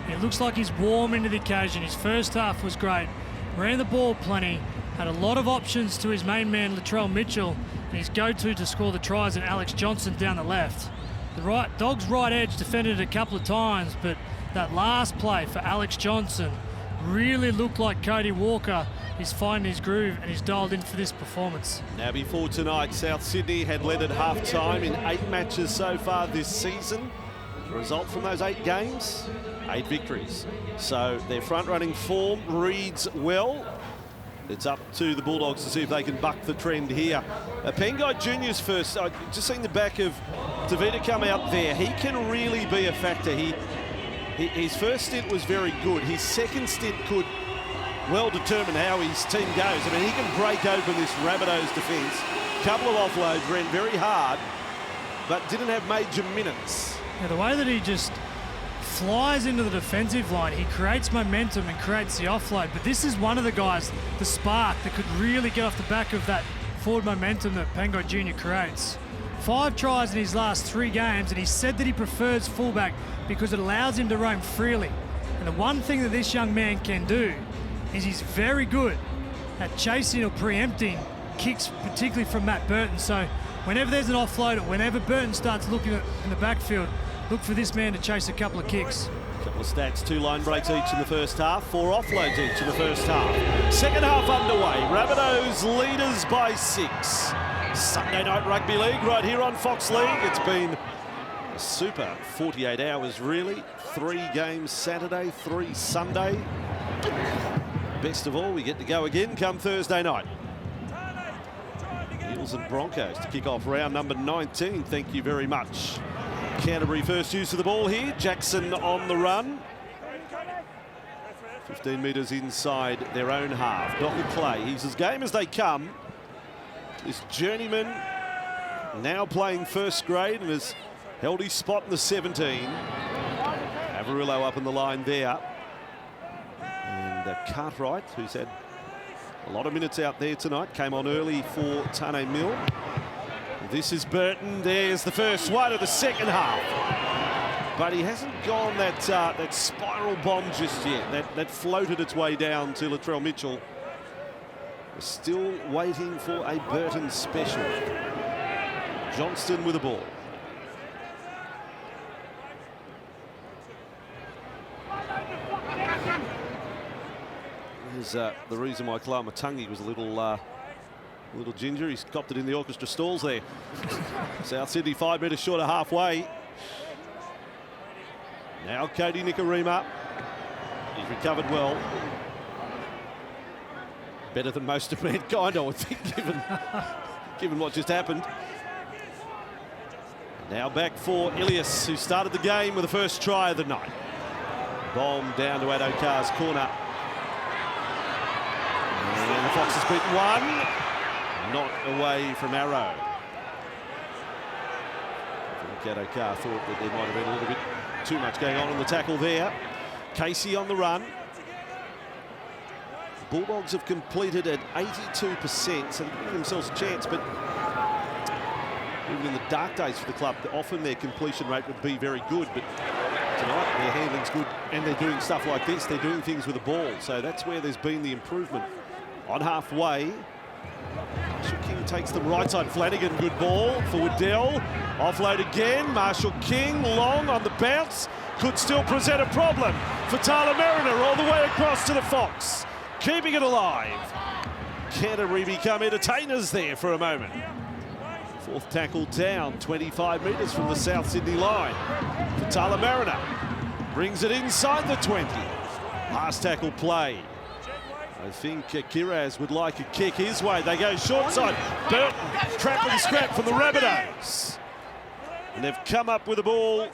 it looks like he's warm into the occasion. His first half was great. Ran the ball plenty. Had a lot of options to his main man, Latrell Mitchell, and his go-to to score the tries, and Alex Johnson down the left. The Dogs' right edge defended it a couple of times, but that last play for Alex Johnson really looked like Cody Walker is finding his groove and he's dialed in for this performance. Now, before tonight, South Sydney had led at half-time in 8 matches so far this season. The result from those 8 games, 8 victories. So their front-running form reads well. It's up to the Bulldogs to see if they can buck the trend here. Pengai Jr.'s first, I've just seen the back of Tavita come out there. He can really be a factor. His first stint was very good. His second stint could well determine how his team goes. I mean, he can break open this Rabbitohs defence. Couple of offloads, ran very hard, but didn't have major minutes. Yeah, the way that he just flies into the defensive line, he creates momentum and creates the offload. But this is one of the guys, the spark, that could really get off the back of that forward momentum that Pengai Jr. creates. 5 tries in his last 3 games, and he said that he prefers fullback because it allows him to roam freely. And the one thing that this young man can do is he's very good at chasing or preempting kicks, particularly from Matt Burton. So whenever there's an offload, or whenever Burton starts looking in the backfield, look for this man to chase a couple of kicks. A couple of stats, 2 line breaks each in the first half, 4 offloads each in the first half. Second half underway, Rabbitohs leaders by 6. Sunday night rugby league right here on Fox League. It's been a super 48 hours really. 3 games Saturday, 3 Sunday. Best of all, we get to go again come Thursday night. Eels and Broncos to kick off round number 19. Thank you very much. Canterbury first use of the ball here. Jackson on the run. 15 metres inside their own half. Docker Clay, he's as game as they come. This journeyman now playing first grade and has held his spot in the 17. Averillo up in the line there. And Cartwright, who's had a lot of minutes out there tonight, came on early for Tane Mill. This is Burton. There's the first one of the second half. But he hasn't gone that spiral bomb just yet. That floated its way down to Latrell Mitchell. We're still waiting for a Burton special. Johnston with the ball. Here's the reason why Kalamatangi was a little ginger. He's copped it in the orchestra stalls there. South Sydney 5 metres short of halfway. Now Cody Nikorima. He's recovered well. Better than most of mankind, I would think, given what just happened. Now back for Ilias, who started the game with the first try of the night. Bomb down to Addo-Carr's corner. And the Fox has beaten 1. Not away from Arrow. I think Addo-Carr thought that there might have been a little bit too much going on in the tackle there. Casey on the run. Bulldogs have completed at 82%, so they're giving themselves a chance, but even in the dark days for the club, often their completion rate would be very good, but tonight their handling's good and they're doing stuff like this. They're doing things with the ball, so that's where there's been the improvement. On halfway, Marshall King takes the right side. Flanagan, good ball for Waddell. Offload again. Marshall King, long on the bounce. Could still present a problem for Tyler Mariner all the way across to the Fox. Keeping it alive. Canterbury become entertainers there for a moment. Fourth tackle down, 25 metres from the South Sydney line. For Tyler Mariner. Brings it inside the 20. Last tackle play. I think Kiraz would like a kick his way. They go short side. Burton, trap and scrap from the Rabbitohs. And they've come up with the ball.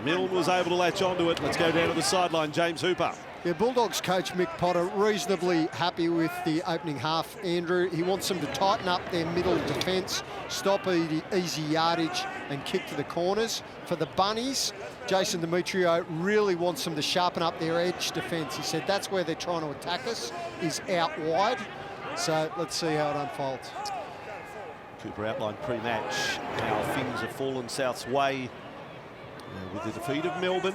Milne was able to latch onto it. Let's go down to the sideline, James Hooper. Yeah, Bulldogs coach Mick Potter reasonably happy with the opening half, Andrew. He wants them to tighten up their middle defence, stop easy yardage and kick to the corners. For the Bunnies, Jason Demetrio really wants them to sharpen up their edge defence. He said that's where they're trying to attack us, is out wide. So let's see how it unfolds. Cooper outlined pre-match how things have fallen South's way with the defeat of Melbourne.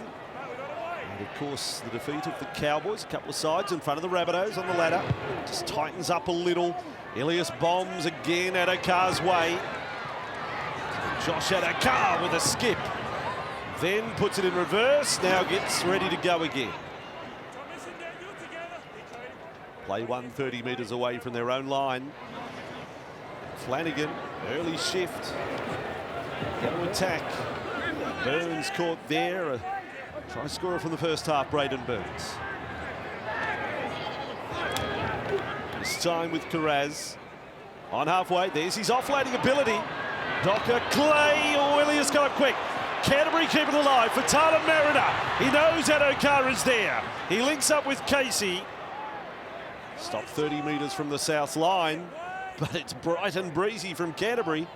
And of course, the defeat of the Cowboys. A couple of sides in front of the Rabbitohs on the ladder. Just tightens up a little. Elias bombs again Adokar's way. Josh Adokar with a skip. Then puts it in reverse. Now gets ready to go again. Play 130 metres away from their own line. Flanagan, early shift. Going to attack. Burns caught there. A try scorer from the first half, Braden Burns. This time with Kiraz. On halfway, there's his offloading ability. Docker Clay, Elias got up quick. Canterbury keep it alive for Tyler Mariner. He knows Adokar is there. He links up with Casey. Stop 30 metres from the south line, but it's bright and breezy from Canterbury.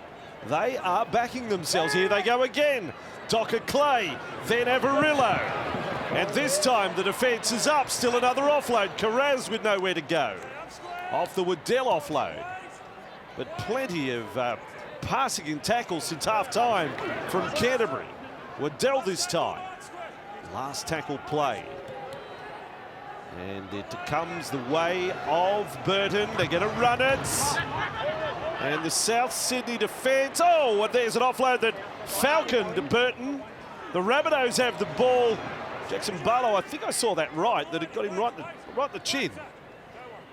They are backing themselves. Here they go again. Docker Clay, then Averillo. And this time the defence is up. Still another offload. Kiraz with nowhere to go. Off the Waddell offload. But plenty of passing and tackles since half-time from Canterbury. Waddell this time. Last tackle play. And it comes the way of Burton. They're going to run it. And the South Sydney defence. Oh, and there's an offload that Falcon to Burton. The Rabbitohs have the ball. Jackson Barlow, I think I saw that right, that it got him right in the chin.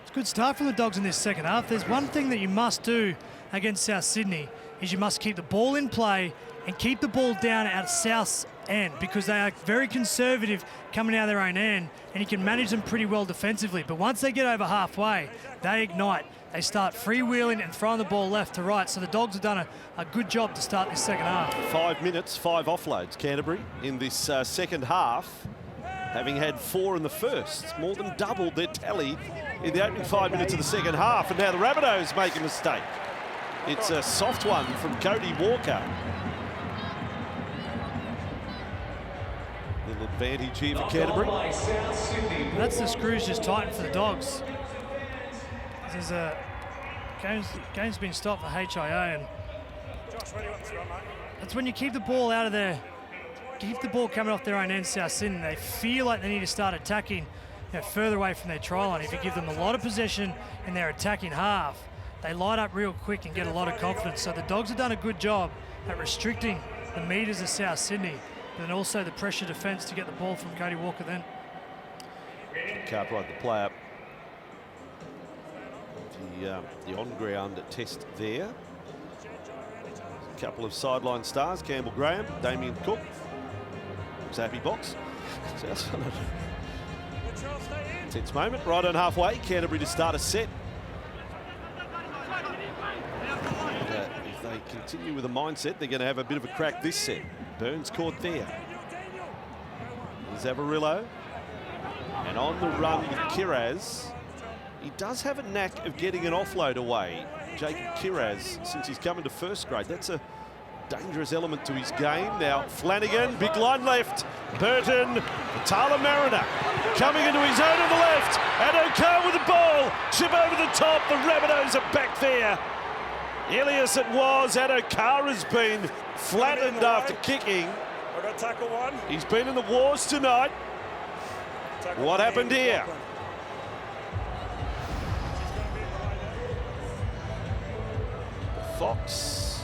It's a good start from the Dogs in this second half. There's one thing that you must do against South Sydney is you must keep the ball in play and keep the ball down at South's end, because they are very conservative coming out of their own end, and you can manage them pretty well defensively. But once they get over halfway, they ignite. They start freewheeling and throwing the ball left to right. So the Dogs have done a good job to start this second half. 5 minutes, 5 offloads, Canterbury, in this second half, having had 4 in the first. More than doubled their tally in the opening 5 minutes of the second half. And now the Rabbitohs make a mistake. It's a soft one from Cody Walker. Little advantage here for Canterbury. That's the screws just tightened for the Dogs. There's a game's been stopped for HIA, and that's when you keep the ball out of there, keep the ball coming off their own end. South Sydney, they feel like they need to start attacking further away from their try line. If you give them a lot of possession in their attacking half, they light up real quick and get a lot of confidence. So the Dogs have done a good job at restricting the metres of South Sydney, but then also the pressure defence to get the ball from Cody Walker then. Cartwright, the play up. The on-ground test there. A couple of sideline stars, Campbell Graham, Damien Cook. Zappy box. Tense moment, right on halfway. Canterbury to start a set. If they continue with a mindset, they're going to have a bit of a crack this set. Burns caught there. There's Averillo. And on the run with Kiraz. He does have a knack of getting an offload away, Jake Kiraz, since he's come into first grade. That's a dangerous element to his game. Now Flanagan, big line left. Burton, Tyler Mariner coming into his own on the left. Adokar with the ball. Chip over the top. The Rabbitohs are back there Ilias it was, and O'Kara's been flattened after kicking. I got tackle one. He's been in the wars tonight. Tackle What one happened in, here? Lachlan. Fox.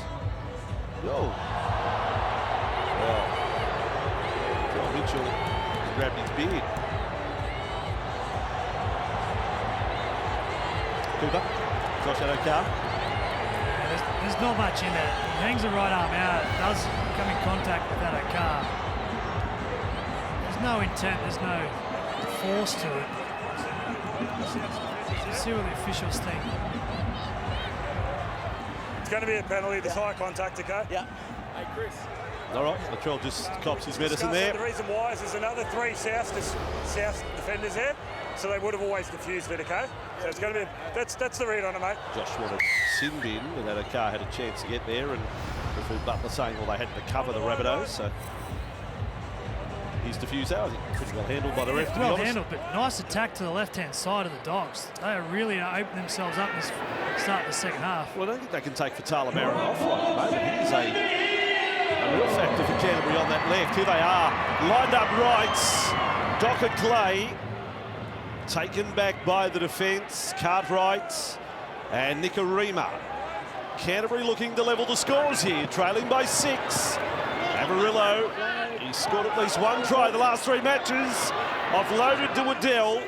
Go. Well, John Mitchell grabbed his beard. Cooper. Josh O'Kara. There's not much in there. He hangs the right arm out. Does come in contact with that O'Kara. There's no intent. There's no force to it. Let's see what the officials think. It's going to be a penalty. There's high contact, okay? Yeah. Hey, Chris. All right, Latrell just cops his medicine there. The reason why is there's another 3 South defenders there, so they would have always diffused it, okay? So it's going to be, that's the read on it, mate. Josh wanted sin bin, and that O'Kara had a chance to get there, and referee Butler saying, well, they had to cover the Rabbitohs, so he's diffused out. I think pretty well handled by the ref, to be Well honest. handled, but nice attack to the left-hand side of the Dogs. They are really opening themselves up in this start of the second half. Well, I don't think they can take Fatala Marin off right at the moment. He's a real factor for Canterbury on that left. Here they are, lined up rights. Docker Clay taken back by the defence. Cartwright and Nicarima. Canterbury looking to level the scores here, trailing by 6. Amarillo, he's scored at least 1 try the last 3 matches. Offloaded to Waddell.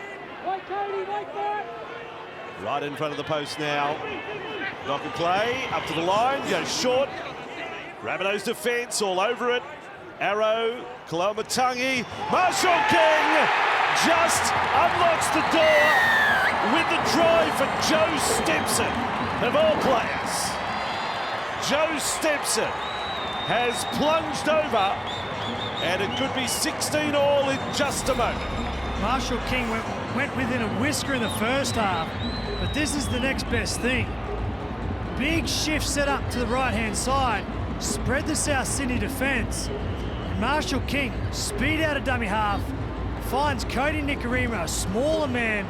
Right in front of the post now. Docker Clay up to the line, goes short. Rabbitohs defence all over it. Arrow, Kalamatangi. Marshall King just unlocks the door with the try for Joe Stimson, of all players. Joe Stimson has plunged over, and it could be 16 all in just a moment. Marshall King went within a whisker in the first half, but this is the next best thing. Big shift set up to the right-hand side, spread the South Sydney defence. Marshall King, speed out of dummy half, finds Cody Nicarima, a smaller man,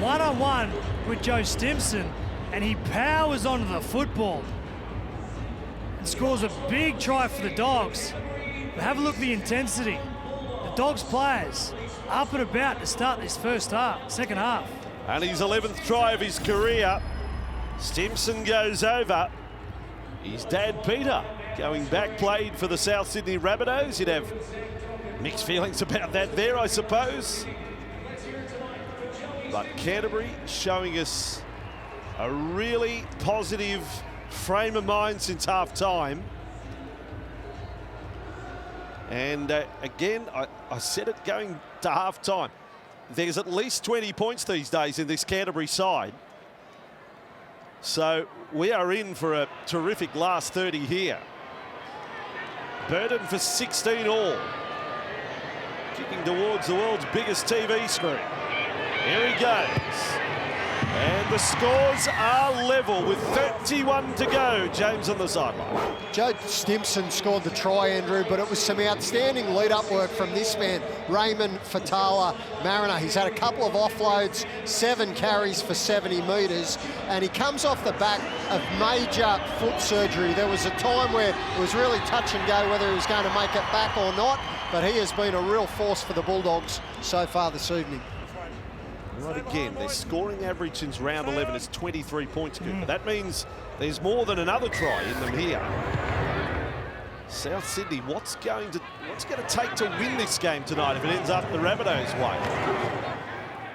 one-on-one with Joe Stimson, and he powers onto the football and scores a big try for the Dogs. But have a look at the intensity. The Dogs players up and about to start this second half. And his 11th try of his career. Stimson goes over. His dad, Peter, going back, played for the South Sydney Rabbitohs. You'd have mixed feelings about that there, I suppose. But Canterbury showing us a really positive frame of mind since half-time. And again, I said it going to half-time. There's at least 20 points these days in this Canterbury side. So we are in for a terrific last 30 here. Burden for 16 all. Kicking towards the world's biggest TV screen. Here he goes. And the scores are level with 31 to go. James on the sideline. Joe Stimson scored the try, Andrew, but it was some outstanding lead-up work from this man, Raymond Fatala Mariner. He's had a couple of offloads, 7 carries for 70 metres, and he comes off the back of major foot surgery. There was a time where it was really touch and go whether he was going to make it back or not, but he has been a real force for the Bulldogs so far this evening. Right again, their scoring average since round 11 is 23 points, Cooper. That means there's more than another try in them here. South Sydney, what's going to take to win this game tonight if it ends up the Rabbitohs' way?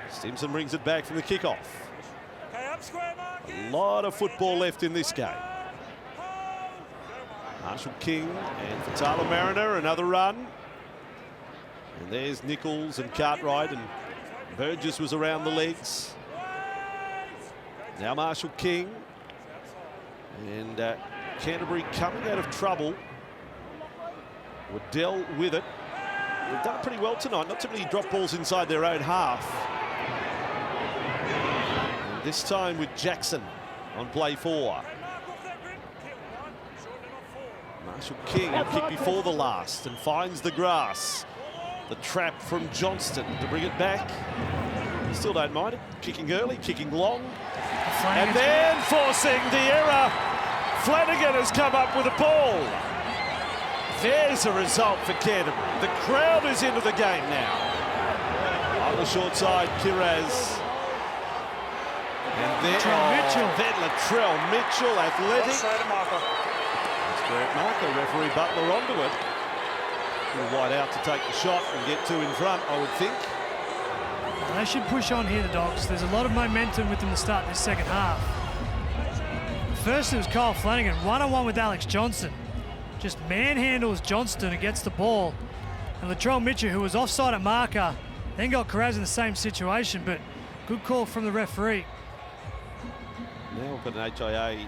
Stimson brings it back from the kickoff. A lot of football left in this game. Marshall King and Fatala Mariner, another run. And there's Nichols and Cartwright, and Burgess was around the legs. Now Marshall King. And Canterbury coming out of trouble. Waddell with it. They've done it pretty well tonight. Not too many drop balls inside their own half. And this time with Jackson on play 4. Marshall King, a kick before the last, and finds the grass. The trap from Johnston to bring it back. Still don't mind it. Kicking early, kicking long. And then forcing the error Flanagan has come up with a ball. There's a result for Canterbury. The crowd is into the game now. On the short side, Kiraz. And then Latrell Mitchell, athletic. Straight marker, referee Butler onto it. Little wide out to take the shot and get two in front, I would think. They should push on here, the Dogs. There's a lot of momentum with them to start this second half. First it was Kyle Flanagan, one-on-one with Alex Johnson. Just manhandles Johnston and gets the ball. And Latrell Mitchell, who was offside at marker, then got Carraz in the same situation, but good call from the referee. Now we've got an HIA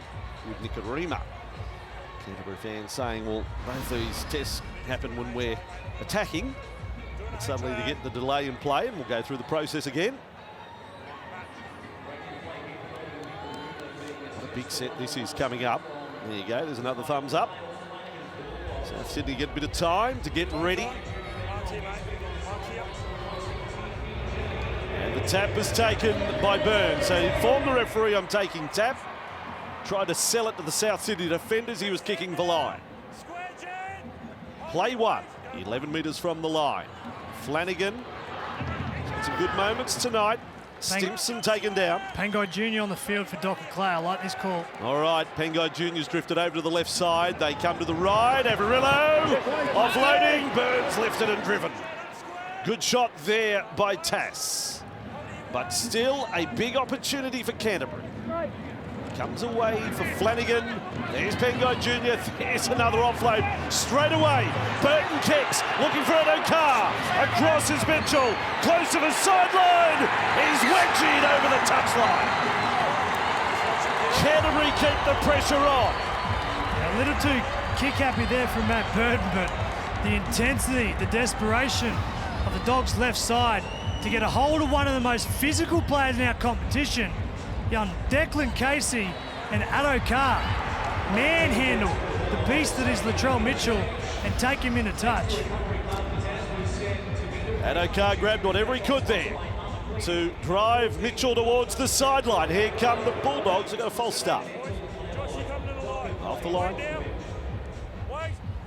with Nicarima. Canterbury fans saying, well, both these tests happen when we're attacking. And suddenly they get the delay in play, and we'll go through the process again. What a big set this is coming up. There you go, there's another thumbs up. South Sydney get a bit of time to get ready. And the tap was taken by Burns. So he informed the referee, I'm taking tap. Tried to sell it to the South Sydney defenders. He was kicking the line. Play one, 11 metres from the line. Flanagan, some good moments tonight. Stimson taken down. Pangai Jr. on the field for Docker Clay. I like this call. All right, Pangai Jr.'s drifted over to the left side. They come to the right. Averillo offloading. Burns lifted and driven. Good shot there by Tass. But still a big opportunity for Canterbury. Comes away for Flanagan. There's Pangai Jr. There's another offload. Straight away, Burton kicks, looking for an O'Carr. Across is Mitchell, close to the sideline. He's wedged over the touchline. Canterbury keep the pressure on. Yeah, a little too kick-happy there from Matt Burton, but the intensity, the desperation of the Dogs' left side to get a hold of one of the most physical players in our competition, young Declan Casey and Addo Carr, manhandle the beast that is Latrell Mitchell and take him into touch. Addo Carr grabbed whatever he could there to drive Mitchell towards the sideline. Here come the Bulldogs. They've got a false start. Off the line.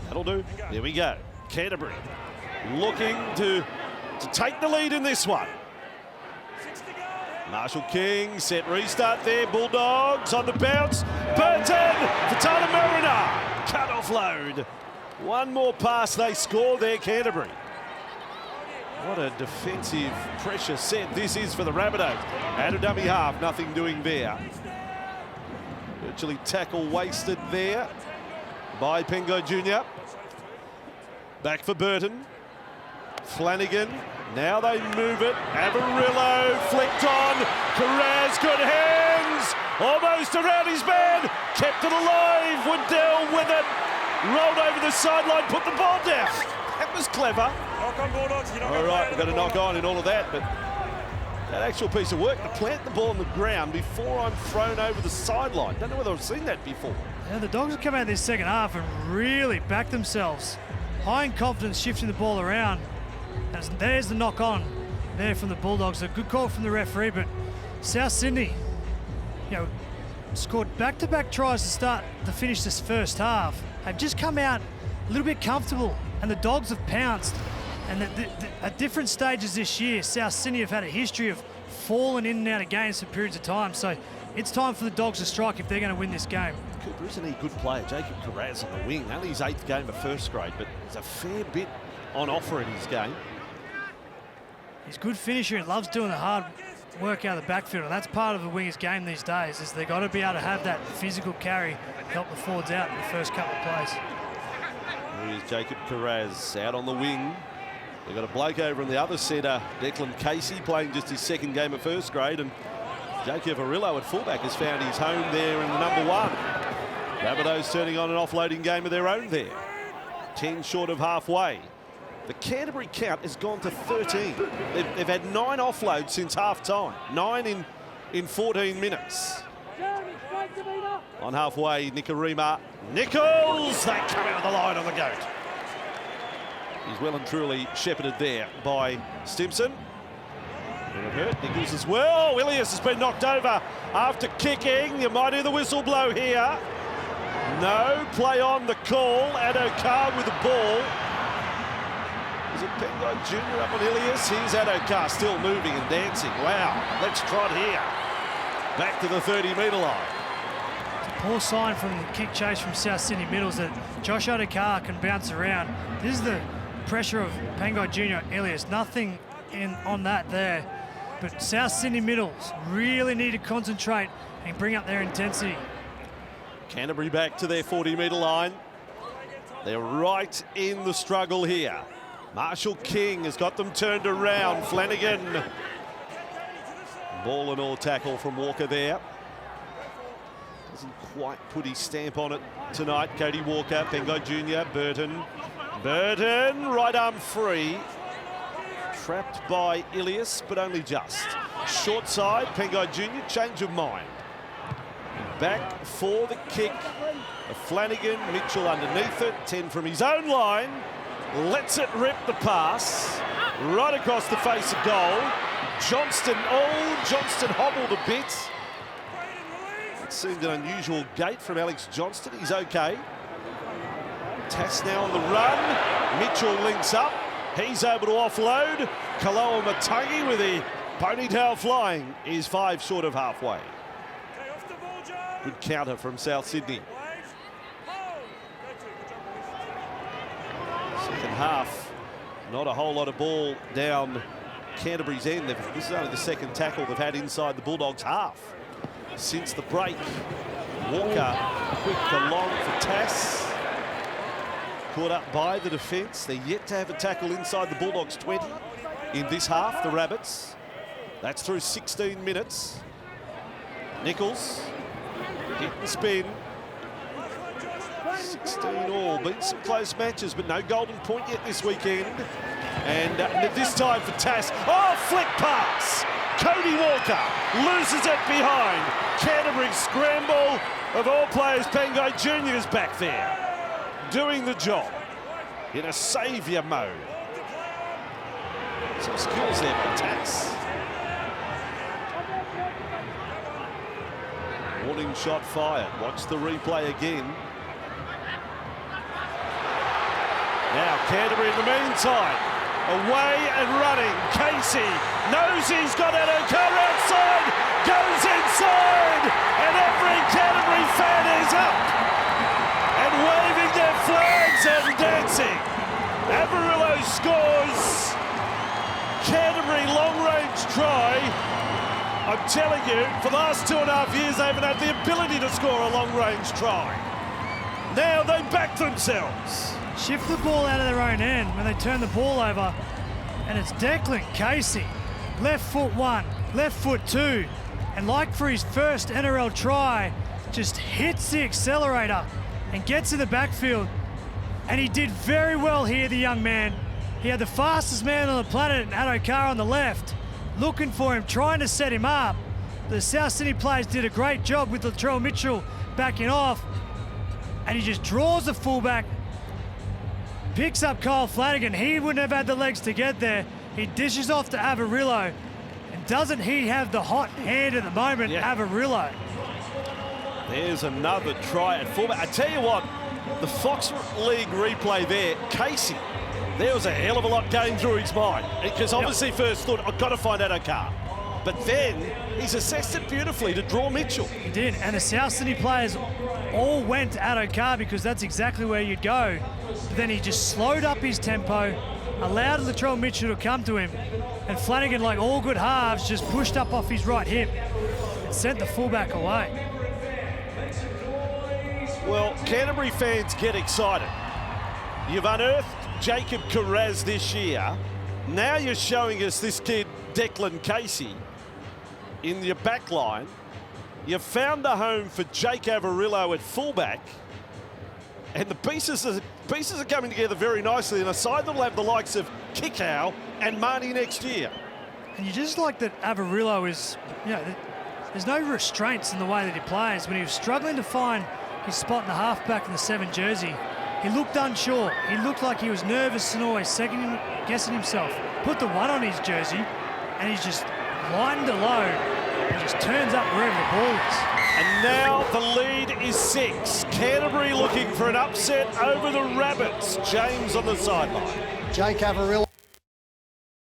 That'll do. There we go. Canterbury looking to take the lead in this one. Marshall King, set restart there, Bulldogs on the bounce. Burton, Fatana Mariner, cut offload. One more pass, they score there, Canterbury. What a defensive pressure set this is for the Rabbitohs. And a dummy half, nothing doing there. Virtually tackle wasted there by Pangai Jr. Back for Burton. Flanagan. Now they move it. Averillo flicked on. Carraz, good hands. Almost around his man. Kept it alive. Waddell with it. Rolled over the sideline, put the ball down. That was clever. Knock on, Bulldogs. All right, we've got to knock on in all of that, but that actual piece of work to plant the ball on the ground before I'm thrown over the sideline. Don't know whether I've seen that before. Yeah, the Dogs have come out this second half and really backed themselves. High in confidence, shifting the ball around. And there's the knock on there from the Bulldogs. A good call from the referee, but South Sydney, scored back-to-back tries to finish this first half. Have just come out a little bit comfortable, and the Dogs have pounced. And at different stages this year, South Sydney have had a history of falling in and out of games for periods of time. So it's time for the Dogs to strike if they're going to win this game. Cooper isn't he a good player? Jacob Carraz on the wing. Only his 8th game of first grade, but there's a fair bit on offer in his game. He's a good finisher and loves doing the hard work out of the backfield, and that's part of the wingers game these days, is they've got to be able to have that physical carry, help the forwards out in the first couple of plays. Here's Jacob Carraz out on the wing. They've got a bloke over in the other centre, Declan Casey, playing just his 2nd game of first grade, and Jake Averillo at fullback has found his home there in the number 1. Rabbitohs turning on an offloading game of their own there. 10 short of halfway. The Canterbury count has gone to 13. They've had 9 offloads since half-time. 9 in 14 minutes. On halfway, Nicarima. Nichols! They come out of the line on the goat. He's well and truly shepherded there by Stimson. And it hurt Nichols as well. Willius has been knocked over after kicking. You might hear the whistle blow here. No, play on the call. Addo-Carr with the ball. Is it Pengai Jr. up on Ilias? Here's Addo-Carr still moving and dancing. Wow, let's trot here. Back to the 30-metre line. Poor sign from the kick chase from South Sydney Middles that Josh Addo-Carr can bounce around. This is the pressure of Pengai Jr. Ilias. Nothing on that there. But South Sydney Middles really need to concentrate and bring up their intensity. Canterbury back to their 40-metre line. They're right in the struggle here. Marshall King has got them turned around. Flanagan. Ball and all tackle from Walker there. Doesn't quite put his stamp on it tonight. Cody Walker, Pengai Jr., Burton. Burton, right arm free. Trapped by Ilias, but only just. Short side, Pengai Jr., change of mind. Back for the kick. Flanagan, Mitchell underneath it. 10 from his own line. Lets it rip the pass. Right across the face of goal. Johnston hobbled a bit. It seemed an unusual gait from Alex Johnston. He's okay. Tass now on the run. Mitchell links up. He's able to offload. Kaloa Matangi with the ponytail flying is 5 short of halfway. Good counter from South Sydney. Second half, not a whole lot of ball down Canterbury's end. This is only the second tackle they've had inside the Bulldogs' half since the break. Walker quick along for Tass. Caught up by the defence. They're yet to have a tackle inside the Bulldogs' 20 in this half, the Rabbits. That's through 16 minutes. Nichols hit the spin. 16 all. Been some close matches, but no golden point yet this weekend. And this time for Tass. Oh, flick pass. Cody Walker loses it behind. Canterbury scramble. Of all players, Pengai Jr. is back there, doing the job in a saviour mode. Some skills there by Tass. Warning shot fired. Watch the replay again. Now Canterbury in the meantime. Away and running. Casey knows he's got Addo-Carr outside. Goes inside. And every Canterbury fan is up and waving their flags and dancing. Averillo scores. Canterbury long-range try. I'm telling you, for the last 2.5 years, they haven't had the ability to score a long-range try. Now they back themselves. Shift the ball out of their own end when they turn the ball over, and it's Declan Casey. Left foot 1, left foot 2, and like for his first NRL try, just hits the accelerator and gets in the backfield. And he did very well here, the young man. He had the fastest man on the planet, Addo-Carr on the left, looking for him, trying to set him up. The South Sydney players did a great job with Latrell Mitchell backing off, and he just draws the fullback, picks up Kyle Flanagan. He wouldn't have had the legs to get there. He dishes off to Averillo. And doesn't he have the hot hand at the moment, Averillo? There's another try at fullback. I tell you what, the Fox League replay there, Casey, there was a hell of a lot going through his mind. Because obviously first thought, I've got to find Addo-Carr. But then he's assessed it beautifully to draw Mitchell. He did, and the South Sydney players all went to Addo-Carr because that's exactly where you'd go. But then he just slowed up his tempo, allowed Latrell Mitchell to come to him, and Flanagan, like all good halves, just pushed up off his right hip and sent the fullback away. Well, Canterbury fans get excited. You've unearthed Jacob Carraz this year. Now you're showing us this kid, Declan Casey, in your back line. You've found a home for Jake Averillo at fullback. And the pieces are coming together very nicely in a side that will have the likes of Kikau and Marnie next year. And you just like that Averillo is, there's no restraints in the way that he plays. When he was struggling to find his spot in the halfback in the 7 jersey, he looked unsure. He looked like he was nervous and always guessing himself. Put the 1 on his jersey, and he's just lined to low and just turns up wherever the ball is. And now the lead is 6. Canterbury looking for an upset over the Rabbits. James on the sideline. Jake Averillo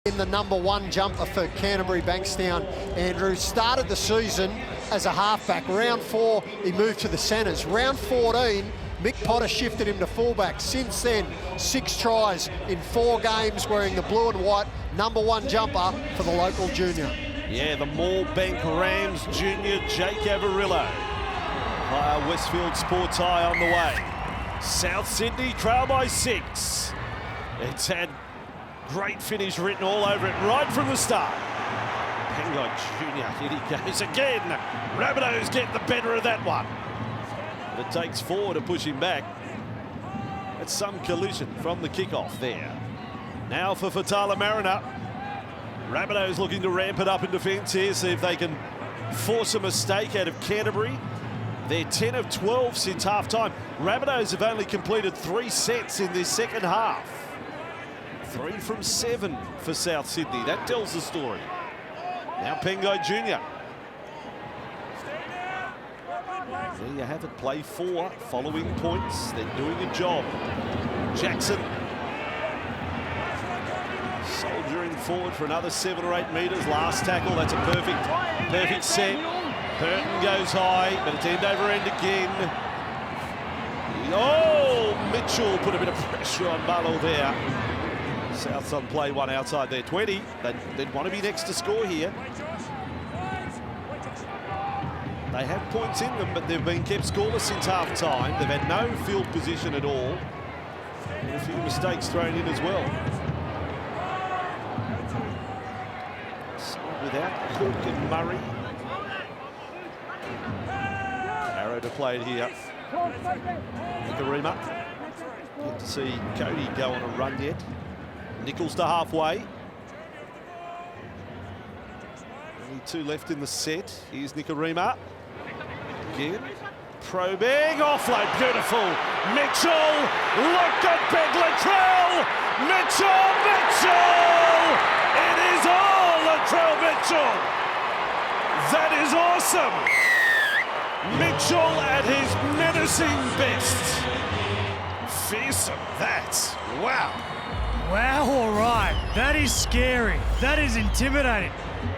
in the #1 jumper for Canterbury-Bankstown. Andrew started the season as a halfback. Round 4, he moved to the centres. Round 14, Mick Potter shifted him to fullback. Since then, 6 tries in 4 games wearing the blue and white #1 jumper for the local junior. Yeah, the Moorebank Rams junior, Jake Averillo. Via Westfield Sports High on the way. South Sydney trail by 6. It's had great finish written all over it right from the start. Penguin Junior, here he goes again. Rabbitohs get the better of that one. But it takes 4 to push him back. It's some collision from the kickoff there. Now for Fatala Mariner. Rabbitohs looking to ramp it up in defence here, see if they can force a mistake out of Canterbury. They're 10 of 12 since half-time. Rabbitohs have only completed 3 sets in this second half. 3 from 7 for South Sydney. That tells the story. Now Penguin Junior. There you have it, play 4, following points. They're doing a job. Jackson soldiering forward for another 7 or 8 metres. Last tackle, that's a perfect set. Burton goes high, but it's end over end again. Oh, Mitchell put a bit of pressure on Barlow there. Souths on play 1 outside their 20. They'd want to be next to score here. They have points in them, but they've been kept scoreless since half-time. They've had no field position at all. And a few mistakes thrown in as well. So without Cook and Murray. Arrow to play it here. Nikarima. Yet to see Cody go on a run yet. Nichols to halfway. Only 2 left in the set. Here's Nikarima. Again. Probing, offload, beautiful. Mitchell, look at Big Latrell. Mitchell! It is all Latrell Mitchell. That is awesome. Mitchell at his menacing best. Fearsome, that. Wow. Wow, all right. That is scary. That is intimidating.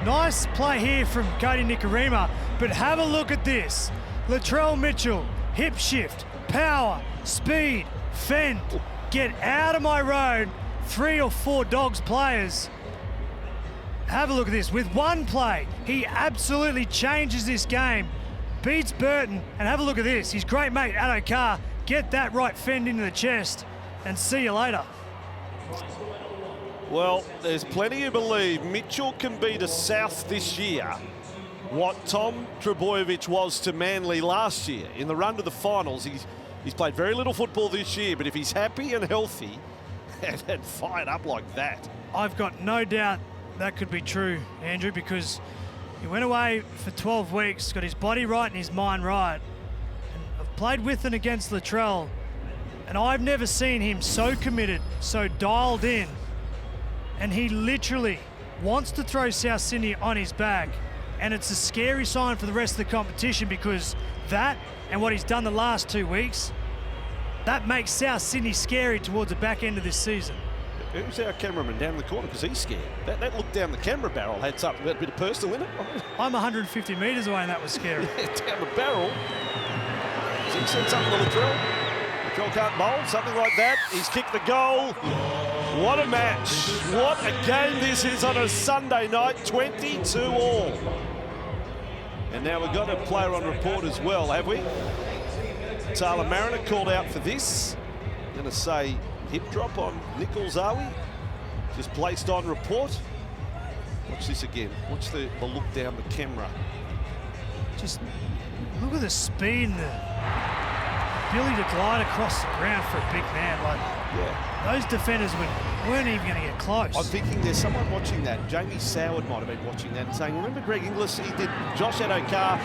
Nice play here from Cody Nikarima, but have a look at this. Latrell Mitchell, hip shift, power, speed, fend. Get out of my road. 3 or 4 Dogs players. Have a look at this. With 1 play, he absolutely changes this game. Beats Burton, and have a look at this. His great mate, Addo Carr, get that right fend into the chest, and see you later. Well, there's plenty who believe Mitchell can be to South this year what Tom Trebojevic was to Manly last year. In the run to the finals, he's played very little football this year, but if he's happy and healthy and fired up like that. I've got no doubt that could be true, Andrew, because he went away for 12 weeks, got his body right and his mind right. And I've played with and against Latrell, and I've never seen him so committed, so dialed in. And he literally wants to throw South Sydney on his back. And it's a scary sign for the rest of the competition, because that and what he's done the last 2 weeks, that makes South Sydney scary towards the back end of this season. Who's our cameraman down the corner? Because he's scared. That look down the camera barrel had something, a bit of personal in it. I'm 150 metres away and that was scary. Yeah, down the barrel. Has he said something to Latrell? Latrell can't bowl, something like that. He's kicked the goal. What a match. What a game this is on a Sunday night, 22-all. And now we've got a player on report as well, have we? Tala Mariner called out for this. Going to say hip drop on Nichols, are we? Just placed on report. Watch this again. Watch the look down the camera. Just look at the speed and the ability to glide across the ground for a big man. Like, yeah, those defenders weren't even going to get close. I'm thinking there's someone watching that. Jamie Soward might have been watching that and saying, remember Greg Inglis? He did Josh Addo Carr.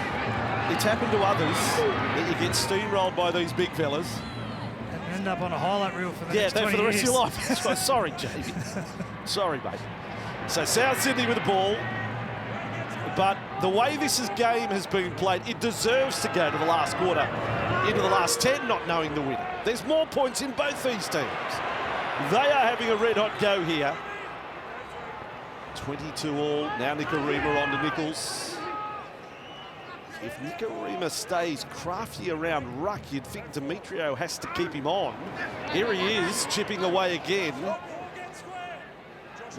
It's happened to others that you get steamrolled by these big fellas. And end up on a highlight reel for the next 20 for the rest years. of your life. Sorry, Jamie. Sorry, mate. So South Sydney with the ball. but the way game has been played, it deserves to go to the last quarter, into the last 10, not knowing the winner. There's more points in both these teams. They are having a red-hot go here. 22 all. Now Nicarima on to Nichols. If Nicarima stays crafty around ruck, you'd think Demetrio has to keep him on. Here he is, chipping away again. I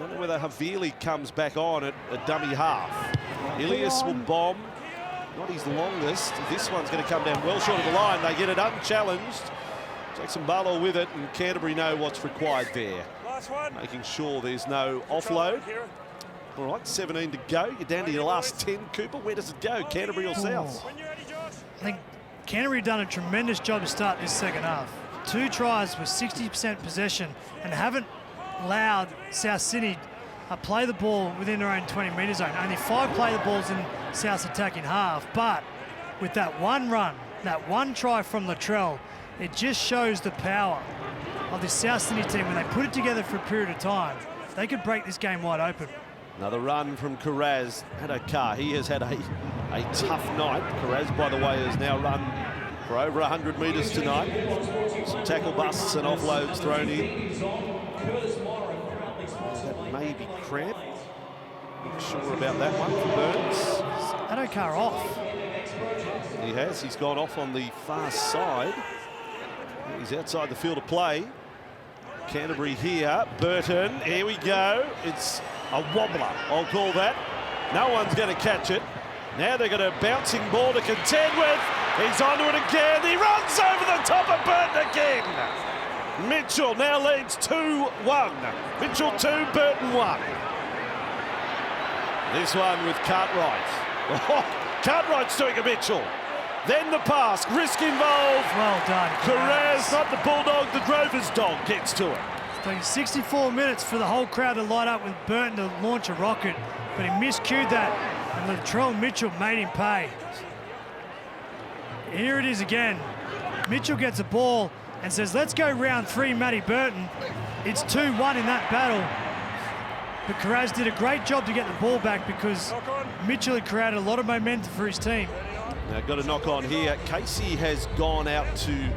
wonder whether Havili comes back on at a dummy half. Ilias will bomb. Not his longest. This one's going to come down well short of the line. They get it unchallenged. Jackson Barlow with it, and Canterbury know what's required there. Making sure there's no offload. All right, 17 to go. You're down to your last 10, Cooper. Where does it go, Canterbury or South? I think Canterbury done a tremendous job to start this second half. 2 tries with 60% possession and haven't allowed South Sydney play the ball within their own 20-metre zone. Only 5 play the balls in South's attacking half, but with that one run, that one try from Latrell, it just shows the power of this South Sydney team. When they put it together for a period of time, they could break this game wide open. Another run from Carraz. Hadokar, he has had a tough night. Carraz, by the way, has now run for over 100 metres tonight. Some tackle busts and offloads thrown in. That may be cramp. Not sure about that one for Burns. Hadokar off. He has. He's gone off on the far side. He's outside the field of play. Canterbury here. Burton. Here we go. It's a wobbler, I'll call that. No one's going to catch it. Now they've got a bouncing ball to contend with. He's onto it again. He runs over the top of Burton again. Mitchell now leads 2-1. Mitchell 2, Burton 1. This one with Cartwright. Oh, Cartwright's doing a Mitchell. Then the pass, risk involved. Well done. Carraz, not the Bulldog, the Drover's dog gets to it. It's taken 64 minutes for the whole crowd to light up with Burton to launch a rocket, but he miscued that, and Latrell Mitchell made him pay. Here it is again. Mitchell gets a ball and says, let's go round 3, Matty Burton. It's 2-1 in that battle. But Carraz did a great job to get the ball back because Mitchell had created a lot of momentum for his team. Now got a knock on here. Casey has gone out to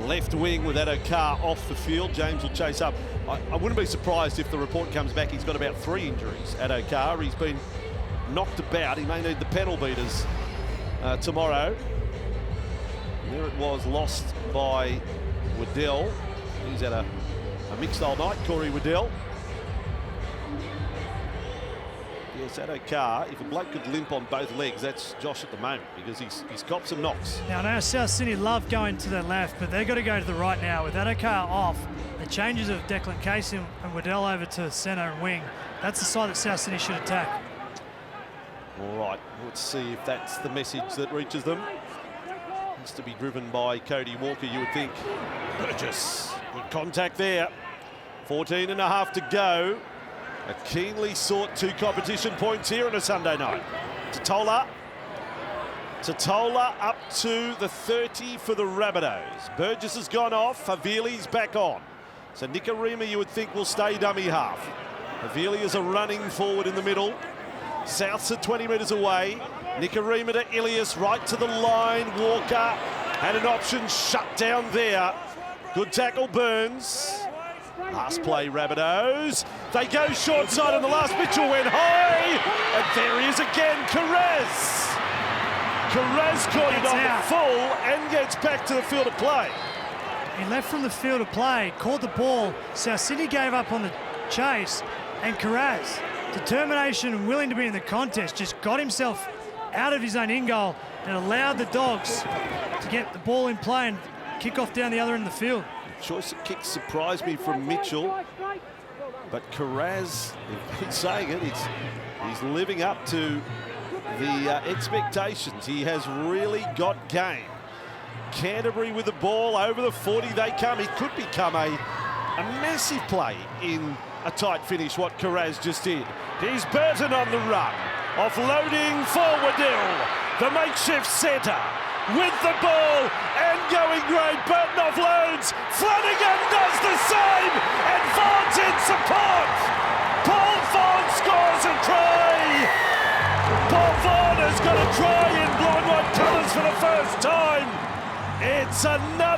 left wing with Hadokar off the field. James will chase up. I wouldn't be surprised if the report comes back he's got about 3 injuries, Hadokar. He's been knocked about. He may need the pedal beaters tomorrow. There it was, lost by Waddell. He's had a mixed old night, Corey Waddell. Yes, Hadokar, if a bloke could limp on both legs, that's Josh at the moment because he's copped some knocks. Now, I know South Sydney love going to the left, but they've got to go to the right now. With Hadokar off, the changes of Declan Casey and Waddell over to centre and wing, that's the side that South Sydney should attack. All right, let's see if that's the message that reaches them. Has to be driven by Cody Walker, you would think. Burgess, good contact there. 14 and a half to go. A keenly sought 2 competition points here on a Sunday night. Totola up to the 30 for the Rabbitohs. Burgess has gone off, Havili's back on. So Nicarima, you would think, will stay dummy half. Havili is a running forward in the middle. South's at 20 metres away. Nicarima to Ilias, right to the line. Walker had an option shut down there. Good tackle, Burns. Last play, Rabbitohs. They go short side on the last. Mitchell went high. And there he is again, Carraz. Carraz caught it on the full and gets back to the field of play. He left from the field of play, caught the ball. South Sydney gave up on the chase. And Carraz, determination and willing to be in the contest, just got himself out of his own in goal and allowed the Dogs to get the ball in play and kick off down the other end of the field. Choice of kicks surprised me from Mitchell, but Carraz, he's saying it, he's living up to the expectations. He has really got game. Canterbury with the ball over the 40, they come. It could become a massive play in a tight finish, what Carraz just did. Here's Burton on the run, offloading for Waddell, the makeshift centre. With the ball and going great, Burton offloads. Flanagan does the same, and Vaughan's in support. Paul Vaughan scores a try. Paul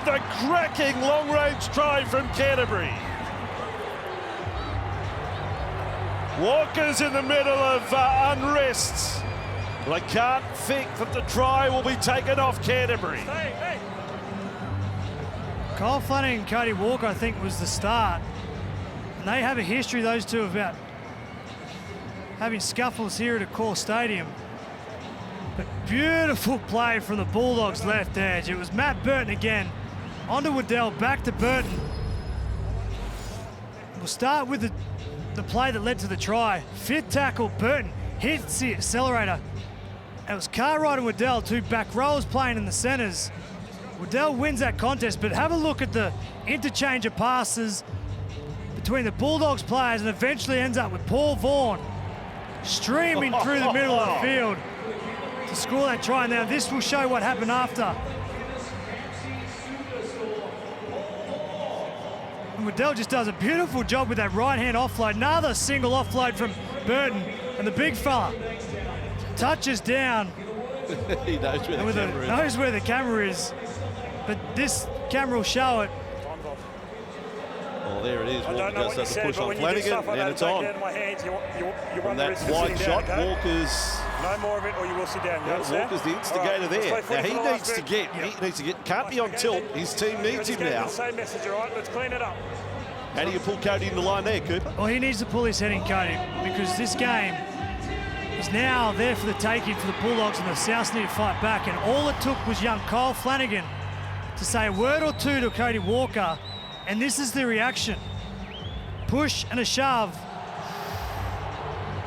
Another cracking long-range try from Canterbury. Walker's in the middle of unrest. Well, I can't think that the try will be taken off Canterbury. Kyle Flanagan and Cody Walker, I think, was the start. And they have a history, those two, about having scuffles here at Accor Stadium. But beautiful play from the Bulldogs left edge. It was Matt Burton again. Onto Waddell, back to Burton. We'll start with the play that led to the try. Fifth tackle, Burton hits the accelerator. It was Cartwright and Waddell, two back rowers playing in the centres. Waddell wins that contest, but have a look at the interchange of passes between the Bulldogs players, and eventually ends up with Paul Vaughan streaming through the middle of the field to score that try. Now this will show what happened after. And Waddell just does a beautiful job with that right-hand offload. Another single offload from Burton, and the big fella touches down. He knows where the camera is. Knows where the camera is, but this camera will show it. Oh, there it is. I don't know what you said, but when you do stuff like that, it's on. out of my hands, you run the That risk of wide sitting shot, down, okay? Walker's. No more of it, or you will sit down. You understand? Walker's the instigator Right, there. let's play Now footy he for the needs last to bit. get. He needs to get. Can't be on tilt. His team needs him now. The same message, all right? Let's clean it up. How do you pull Cody in the line there, Cooper? Well, he needs to pull his head in, Cody, because this game is now there for the taking for the Bulldogs, and the Souths need to fight back. And all it took was young Kyle Flanagan to say a word or two to Cody Walker, and this is the reaction. Push and a shove.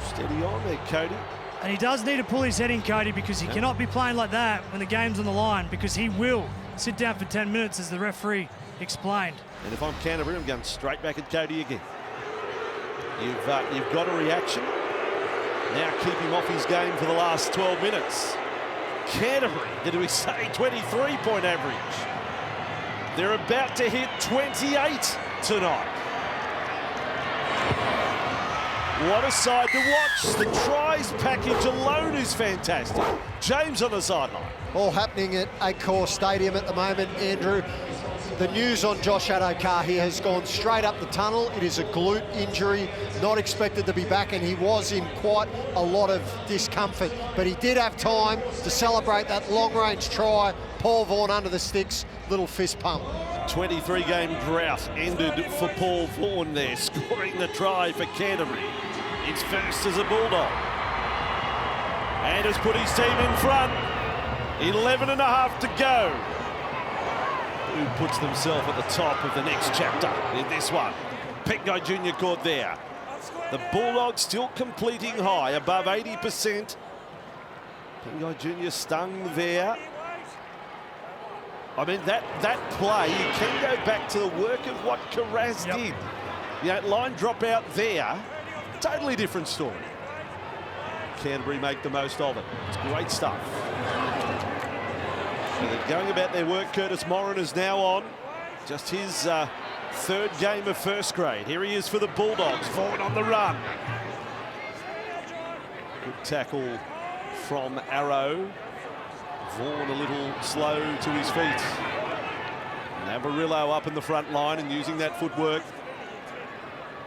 Steady on there, Cody. And he does need to pull his head in, Cody, because he cannot be playing like that when the game's on the line, because he will sit down for 10 minutes, as the referee explained. And if I'm Canterbury, I'm going straight back at Cody again. You've got a reaction. Now keep him off his game for the last 12 minutes. Canterbury, did we say 23-point average? They're about to hit 28 tonight. What a side to watch. The tries package alone is fantastic. James on the sideline. All happening at Accor Stadium at the moment, Andrew. The news on Josh Adokar here has gone straight up the tunnel. It is a glute injury, not expected to be back, and he was in quite a lot of discomfort. But he did have time to celebrate that long-range try. Paul Vaughan under the sticks, little fist pump. 23-game drought ended for Paul Vaughan there, scoring the try for Canterbury. It's first as a Bulldog. And has put his team in front. 11 and a half to go. Who puts themselves at the top of the next chapter in this one. Pengai Jr. caught there. The Bulldogs still completing high, above 80%. Pengai Jr. stung there. I mean, that play, you can go back to the work of what Carraz did. You know, line drop out there, totally different story. Canterbury make the most of it. It's great stuff. So they're going about their work. Curtis Moran is now on. Just his third game of first grade. Here he is for the Bulldogs. Forward on the run. Good tackle from Arrow. Vaughan a little slow to his feet. Navarillo up in the front line and using that footwork.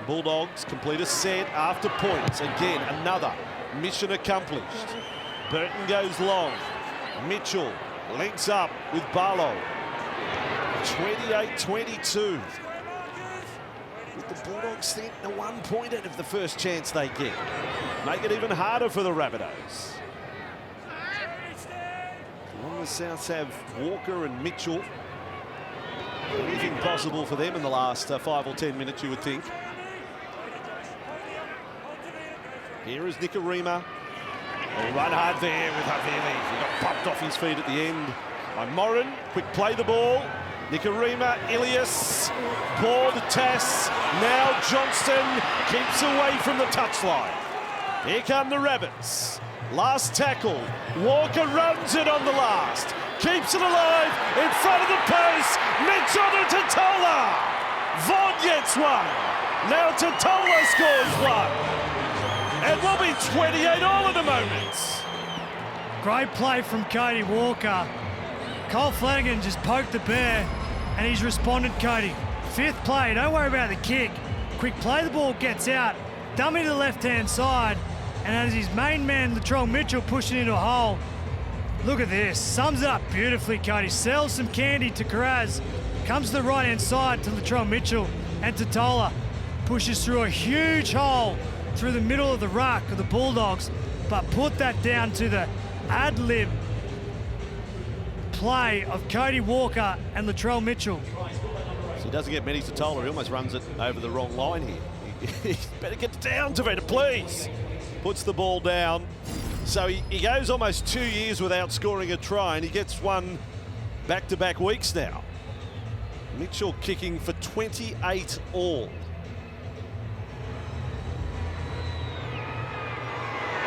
Bulldogs complete a set after points. Again, another mission accomplished. Burton goes long. Mitchell links up with Barlow. 28-22. With the Bulldogs think a 1 point out of the first chance they get. Make it even harder for the Rabbitohs. The Souths have Walker and Mitchell. Anything possible for them in the last 5 or 10 minutes, you would think. Here is Nikorima. Will run hard there with Havili. He got popped off his feet at the end by Moran. Quick play the ball. Nikorima, Ilias, Paul to Tass. Now Johnston keeps away from the touchline. Here come the Rabbits. Last tackle. Walker runs it on the last. Keeps it alive in front of the post. Mitchell to Totola. Vaughan gets one. Now Totola scores one. And we'll be 28 all in a moment. Great play from Cody Walker. Cole Flanagan just poked the bear. and he's responded, Cody. 5th play, don't worry about the kick. Quick play, the ball gets out, dummy to the left-hand side, and as his main man, Latrell Mitchell, pushing into a hole. Look at this, sums it up beautifully, Cody. Sells some candy to Karaz, comes to the right-hand side to Latrell Mitchell, and Totola pushes through a huge hole through the middle of the ruck of the Bulldogs, but put that down to the ad-lib play of Cody Walker and Latrell Mitchell. So he doesn't get many Totola, he almost runs it over the wrong line here. He better get down to it, please. Puts the ball down. So he goes almost 2 years without scoring a try, and he gets one back-to-back weeks now. Mitchell kicking for 28 all.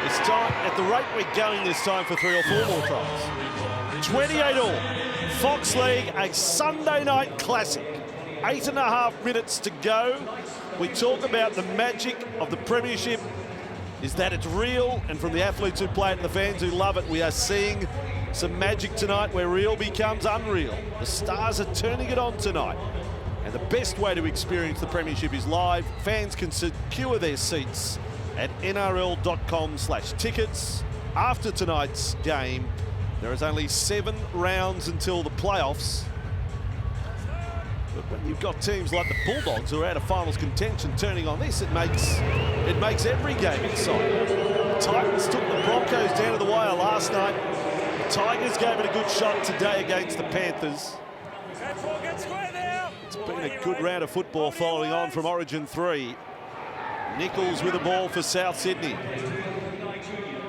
It's time, at the rate we're going this time, for 3 or 4 more tries. 28 all. Fox League, a Sunday night classic. 8.5 minutes to go. We talk about the magic of the Premiership, is that it's real, and from the athletes who play it and the fans who love it, we are seeing some magic tonight where real becomes unreal. The Stars are turning it on tonight, and the best way to experience the Premiership is live. Fans can secure their seats at nrl.com/tickets. After tonight's game, there is only 7 rounds until the playoffs. But when you've got teams like the Bulldogs who are out of finals contention turning on this, it makes every game exciting. The Titans took the Broncos down to the wire last night. The Tigers gave it a good shot today against the Panthers. It's been a good round of football following on from Origin 3. Nichols with the ball for South Sydney.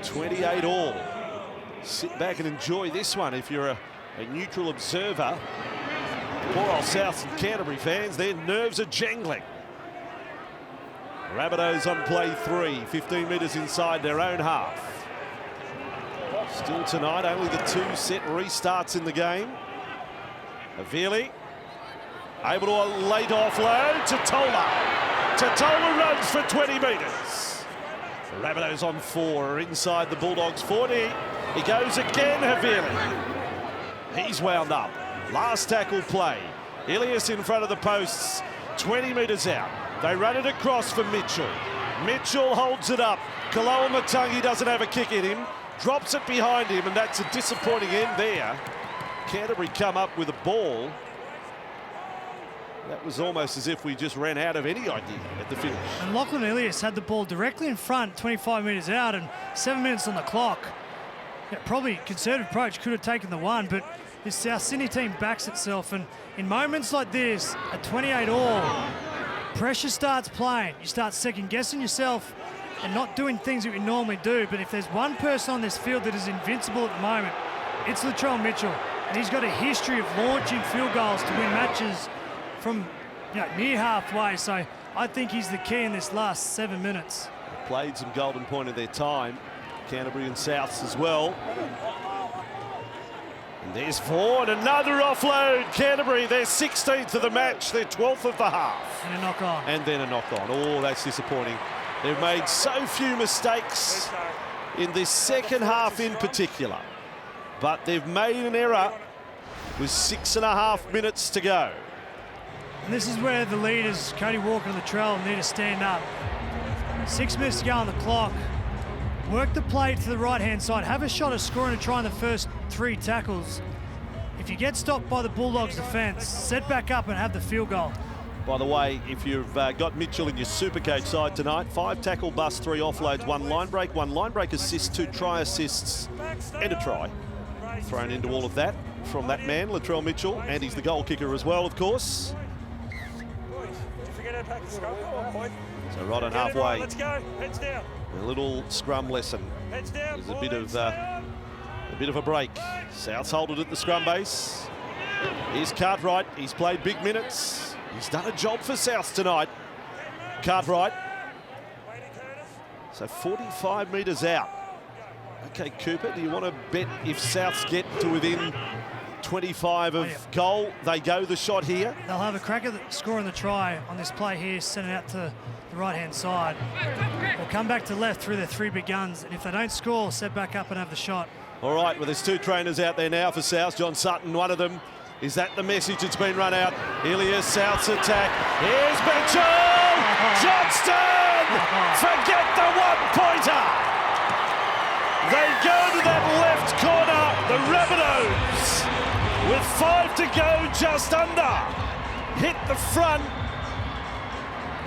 28 all. Sit back and enjoy this one if you're a neutral observer. Poor old South and Canterbury fans, their nerves are jangling. Rabbitohs on play 3, 15 metres inside their own half. Still tonight, only the 2 set restarts in the game. Avili able to a late offload. Totola. Totola runs for 20 metres. The Rabbitohs on 4 are inside the Bulldogs 40. He goes again, Avili. He's wound up. Last tackle play. Ilias in front of the posts, 20 metres out. They run it across for Mitchell. Mitchell holds it up. Kaloa Matangi doesn't have a kick in him. Drops it behind him, and that's a disappointing end there. Canterbury come up with a ball. That was almost as if we just ran out of any idea at the finish. And Lachlan Ilias had the ball directly in front, 25 metres out, and 7 minutes on the clock. Yeah, probably conservative approach, could have taken the one, but this South Sydney team backs itself, and in moments like this, at 28 all, pressure starts playing. You start second-guessing yourself and not doing things that we normally do. But if there's one person on this field that is invincible at the moment, it's Latrell Mitchell, and he's got a history of launching field goals to win matches from near halfway. So I think he's the key in this last 7 minutes. They played some golden point of their time, Canterbury and Souths as well. And there's Vaughan, another offload. Canterbury, their 16th of the match, their 12th of the half. And a knock on. And then a knock on. Oh, that's disappointing. They've made so few mistakes in this second half in particular. But they've made an error with 6.5 minutes to go. And this is where the leaders, Cody Walker and Latrell, need to stand up. 6 minutes to go on the clock. Work the play to the right-hand side. Have a shot at scoring a try in the first 3 tackles. If you get stopped by the Bulldogs defence, set back up and have the field goal. By the way, if you've got Mitchell in your Supercoach side tonight, 5 tackle busts, 3 offloads, 1 line break, 1 line break assist, 2 try assists, and a try. Thrown into all of that from that man, Latrell Mitchell, and he's the goal kicker as well, of course. So right on halfway. Let's go. Heads down. A little scrum lesson. There's a bit of a break. Souths hold it at the scrum base. Here's Cartwright. He's played big minutes. He's done a job for Souths tonight. Cartwright. So 45 metres out. Okay, Cooper, do you want to bet if Souths get to within 25 of goal, they go the shot here? They'll have a crack at scoring the try on this play here, send it out to the right-hand side. They'll come back to left through their 3 big guns, and if they don't score, set back up and have the shot. All right, well, there's 2 trainers out there now for South. John Sutton, one of them, Is that the message that's been run out? Ilias South's attack. Here's Mitchell! Johnston! Forget the one-pointer! They go to that left corner, the Rabbitohs, with 5 to go, just under. Hit the front.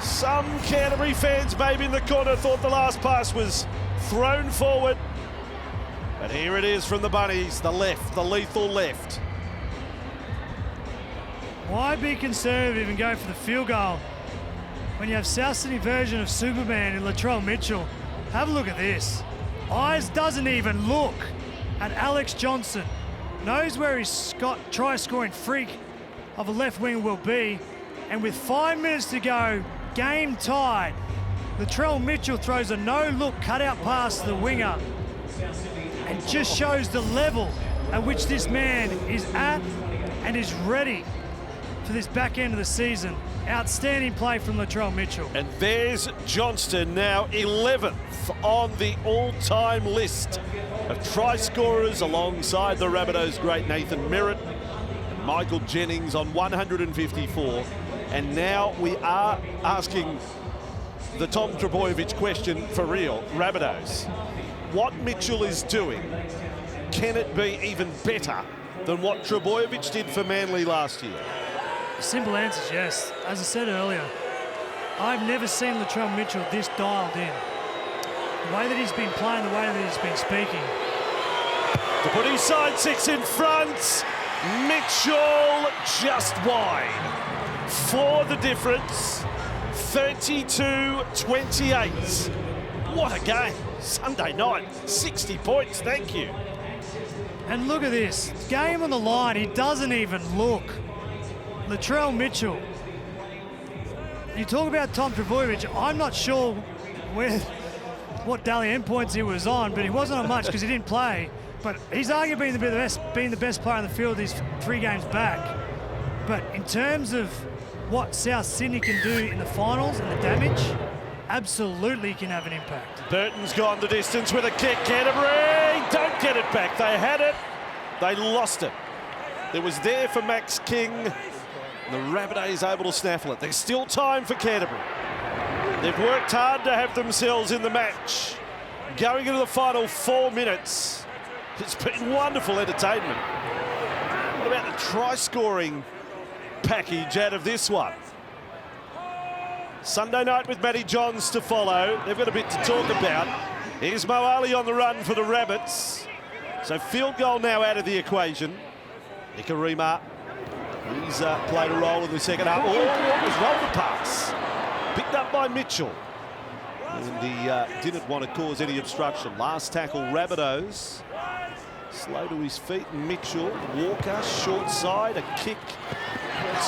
Some Canterbury fans maybe in the corner thought the last pass was thrown forward. But here it is from the Bunnies, the left, the lethal left. Why be conservative and go for the field goal when you have South Sydney version of Superman in Latrell Mitchell? Have a look at this. Eyes doesn't even look at Alex Johnson. Knows where his try-scoring freak of a left wing will be. And with 5 minutes to go, game tied, Latrell Mitchell throws a no-look cut-out pass to the winger and just shows the level at which this man is at and is ready for this back end of the season. Outstanding play from Latrell Mitchell. And there's Johnston, now 11th on the all-time list of try scorers, alongside the Rabbitohs' great Nathan Merritt and Michael Jennings on 154. And now we are asking the Tom Trbojevic question for real. Rabbitohs, what Mitchell is doing, can it be even better than what Trbojevic did for Manly last year? Simple answer is yes. As I said earlier, I've never seen Latrell Mitchell this dialed in. The way that he's been playing, the way that he's been speaking. To put his side 6 in front, Mitchell just wide. For the difference, 32-28. What a game. Sunday night, 60 points, thank you. And look at this, game on the line, he doesn't even look. Latrell Mitchell. You talk about Tom Trbojevic, I'm not sure what Dally endpoints he was on, but he wasn't on much because he didn't play. But he's arguably being the best player on the field these 3 games back. But in terms of what South Sydney can do in the finals and the damage, absolutely can have an impact. Burton's gone the distance with a kick. Canterbury don't get it back. They had it, they lost it. It was there for Max King. The Rabbitohs able to snaffle it. There's still time for Canterbury. They've worked hard to have themselves in the match. Going into the final 4 minutes, it's been wonderful entertainment. What about the try-scoring package out of this one? Sunday night with Matty Johns to follow. They've got a bit to talk about. Here's Mo Ali on the run for the Rabbits. So field goal now out of the equation. Nikarima, he's played a role in the second half. Oh, what was wrong with the pass? Picked up by Mitchell. And he didn't want to cause any obstruction. Last tackle, Rabbitohs. Slow to his feet, Mitchell. Walker, short side, a kick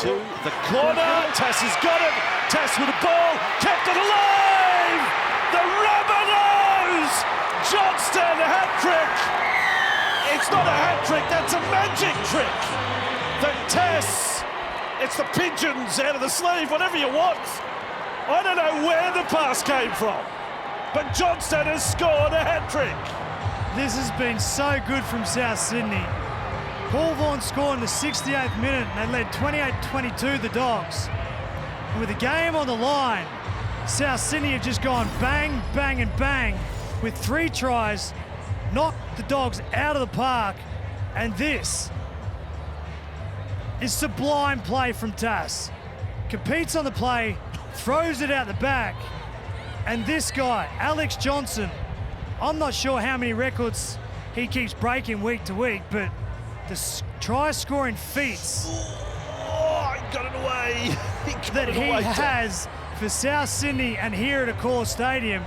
to the corner. Tass has got it. Tass with the ball, kept it alive! The Rabbitohs! Johnston, hat-trick! It's not a hat-trick, that's a magic trick! The Tass, it's the pigeons out of the sleeve, whatever you want. I don't know where the pass came from, but Johnston has scored a hat-trick. This has been so good from South Sydney. Paul Vaughan scored in the 68th minute and they led 28-22, the Dogs. And with the game on the line, South Sydney have just gone bang, bang and bang with 3 tries, knocked the Dogs out of the park, and this is sublime play from Tass. Competes on the play, throws it out the back, and this guy, Alex Johnson, I'm not sure how many records he keeps breaking week to week, but the try-scoring feats He got it away. that he has for South Sydney and here at Accor Stadium.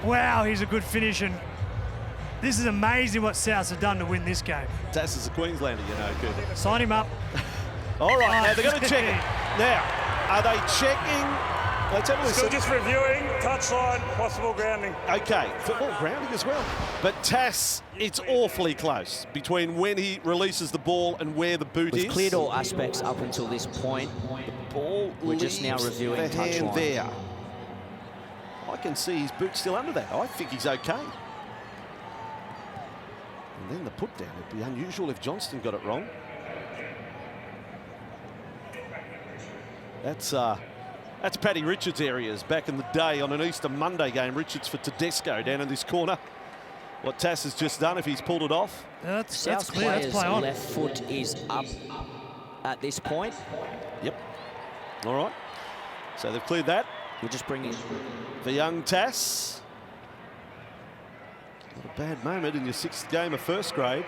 Wow, he's a good finish, and this is amazing what Souths have done to win this game. Tass is a Queenslander, you know, Cooper. Sign him up. All right, now they're going to check it. Now, are they checking? Let's have a Still listen. just reviewing, touchline, possible grounding. Okay, football grounding as well. But Tass, it's awfully close between when he releases the ball and where the boot is. We've cleared all aspects up until this point. The ball We're just now leaves reviewing the hand touchline. there. I can see his boot still under that. I think he's okay. And then the put down. It'd be unusual if Johnston got it wrong. That's Paddy Richards' areas back in the day on an Easter Monday game. Richards for Tedesco down in this corner. What Tass has just done, if he's pulled it off. That's South clear. That's player's play on. left foot is up at this point. Yep. All right. So they've cleared that. We'll just bring in For young Tass. Not a bad moment in your 6th game of first grade.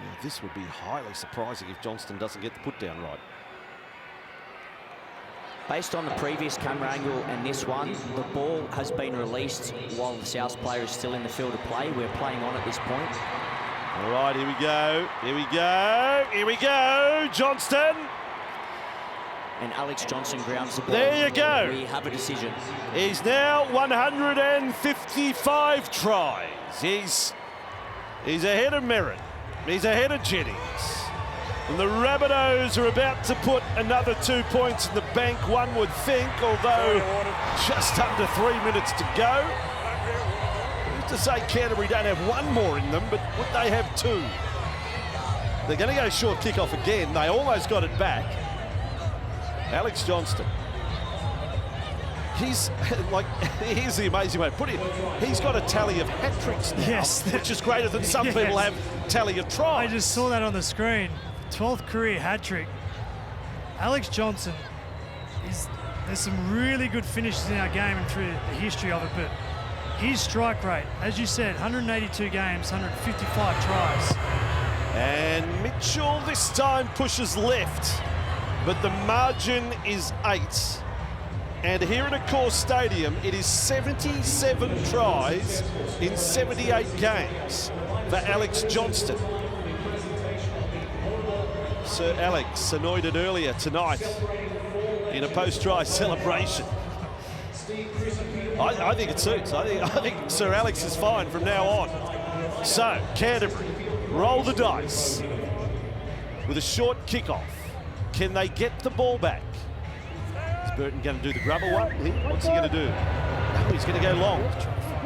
Now, this would be highly surprising if Johnston doesn't get the put down right. Based on the previous camera angle and this one, the ball has been released while the South player is still in the field of play. We're playing on at this point. All right, here we go. Here we go. Here we go. Johnston. And Alex Johnson grounds the ball. There you go. We have a decision. He's now 155 tries. He's ahead of Merritt. He's ahead of Jennings. And the Rabbitohs are about to put another 2 points in the bank, one would think, although just under 3 minutes to go. Who's to say Canterbury don't have one more in them, but would they have 2? They're going to go short kick-off again. They almost got it back. Alex Johnston. He's like, here's the amazing way to put it. He's got a tally of hat tricks now, Yes. which is greater than some people have tally of tries. I just saw that on the screen. 12th career hat trick. Alex Johnson there's some really good finishes in our game and through the history of it, but his strike rate, as you said, 182 games, 155 tries. And Mitchell this time pushes left, but the margin is 8. And here at Accor Stadium, it is 77 tries in 78 games for Alex Johnston. Sir Alex anointed earlier tonight in a post-try celebration. I think it suits. I think Sir Alex is fine from now on. So, Canterbury roll the dice with a short kickoff. Can they get the ball back? Is Burton going to do the grubber one? What's he going to do? No, he's going to go long.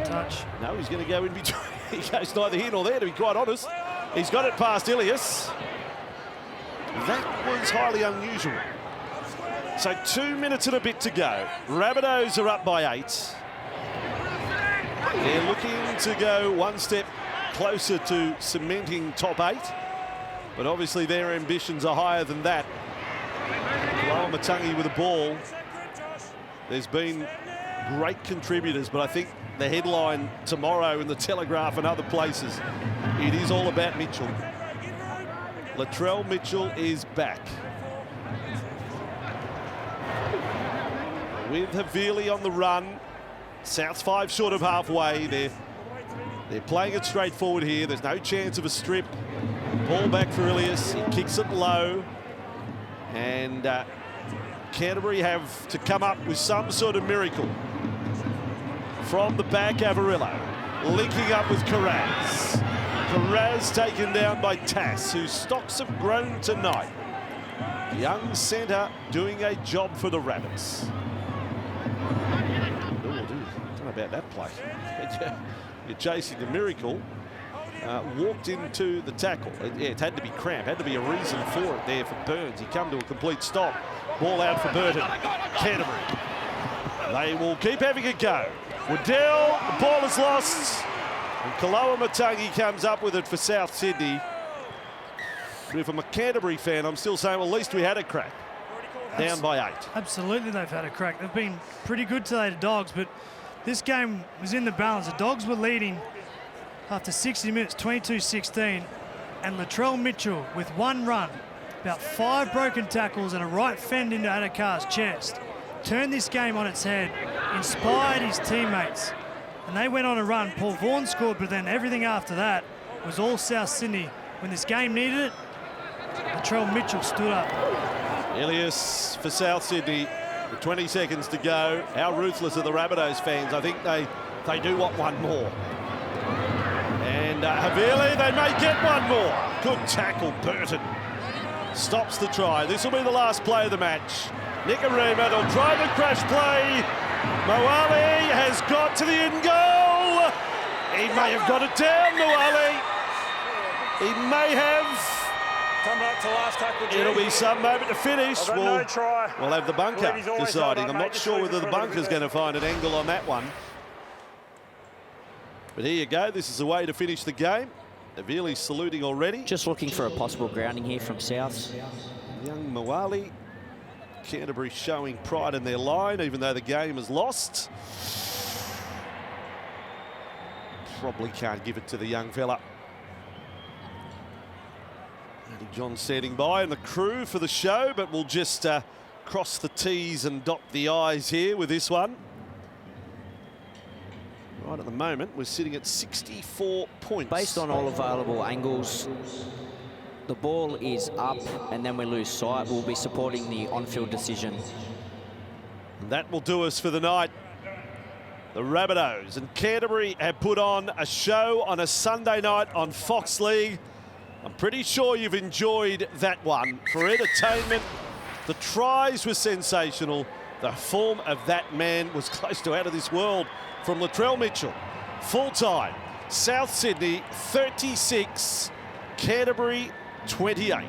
Touch. No, he's going to go in between. He goes neither here nor there, to be quite honest. He's got it past Ilias. That was highly unusual. So 2 minutes and a bit to go. Rabbitohs are up by 8. They're looking to go one step closer to cementing top 8. But obviously their ambitions are higher than that. Matangi with the ball. There's been great contributors, but I think the headline tomorrow in the Telegraph and other places, it is all about Mitchell. Latrell Mitchell is back. With Havili on the run. South's 5 short of halfway. They're playing it straight forward here. There's no chance of a strip. Ball back for Ilias. He kicks it low. And Canterbury have to come up with some sort of miracle. From the back, Avarillo linking up with Carraz. Carraz taken down by Tass, whose stocks have grown tonight. Young centre doing a job for the Rabbits. I don't know about that play. You're chasing the miracle. Walked into the tackle. It had to be cramp, had to be a reason for it there for Burns. He come to a complete stop. Ball out for Burton. Canterbury. They will keep having a go. Waddell, the ball is lost. And Kaloa Matangi comes up with it for South Sydney. But if I'm a Canterbury fan, I'm still saying, well, at least we had a crack. Down by 8. Absolutely, they've had a crack. They've been pretty good today, the Dogs, but this game was in the balance. The Dogs were leading after 60 minutes, 22-16, and Latrell Mitchell with one run, about 5 broken tackles and a right fend into Adakar's chest, turned this game on its head, inspired his teammates, and they went on a run. Paul Vaughan scored, but then everything after that was all South Sydney. When this game needed it, Latrell Mitchell stood up. Ilias for South Sydney, with 20 seconds to go. How ruthless are the Rabbitohs fans? I think they do want one more. And Havili, they may get one more. Good tackle, Burton. Stops the try. This will be the last play of the match. Nicarima, they'll try the crash play. Moali has got to the end goal. He may have got it down, Moali. He may have. Coming up to last tackle, G. It'll be some moment to finish. I've got no try. We'll have the bunker Believe he's always deciding. done I'm that, not mate. sure Just whether the leave it for a bunker's bit going to find an angle on that one. But here you go. This is the way to finish the game. Avili's saluting already. Just looking for a possible grounding here from Souths. Young Mawali. Canterbury showing pride in their line, even though the game is lost. Probably can't give it to the young fella. Eddie John standing by and the crew for the show, but we'll just cross the T's and dot the I's here with this one. Right at the moment, we're sitting at 64 points. Based on all available angles, the ball is up and then we lose sight. We'll be supporting the on-field decision. And that will do us for the night. The Rabbitohs and Canterbury have put on a show on a Sunday night on Fox League. I'm pretty sure you've enjoyed that one. For entertainment, the tries were sensational. The form of that man was close to out of this world from Latrell Mitchell. Full time, South Sydney 36, Canterbury 28.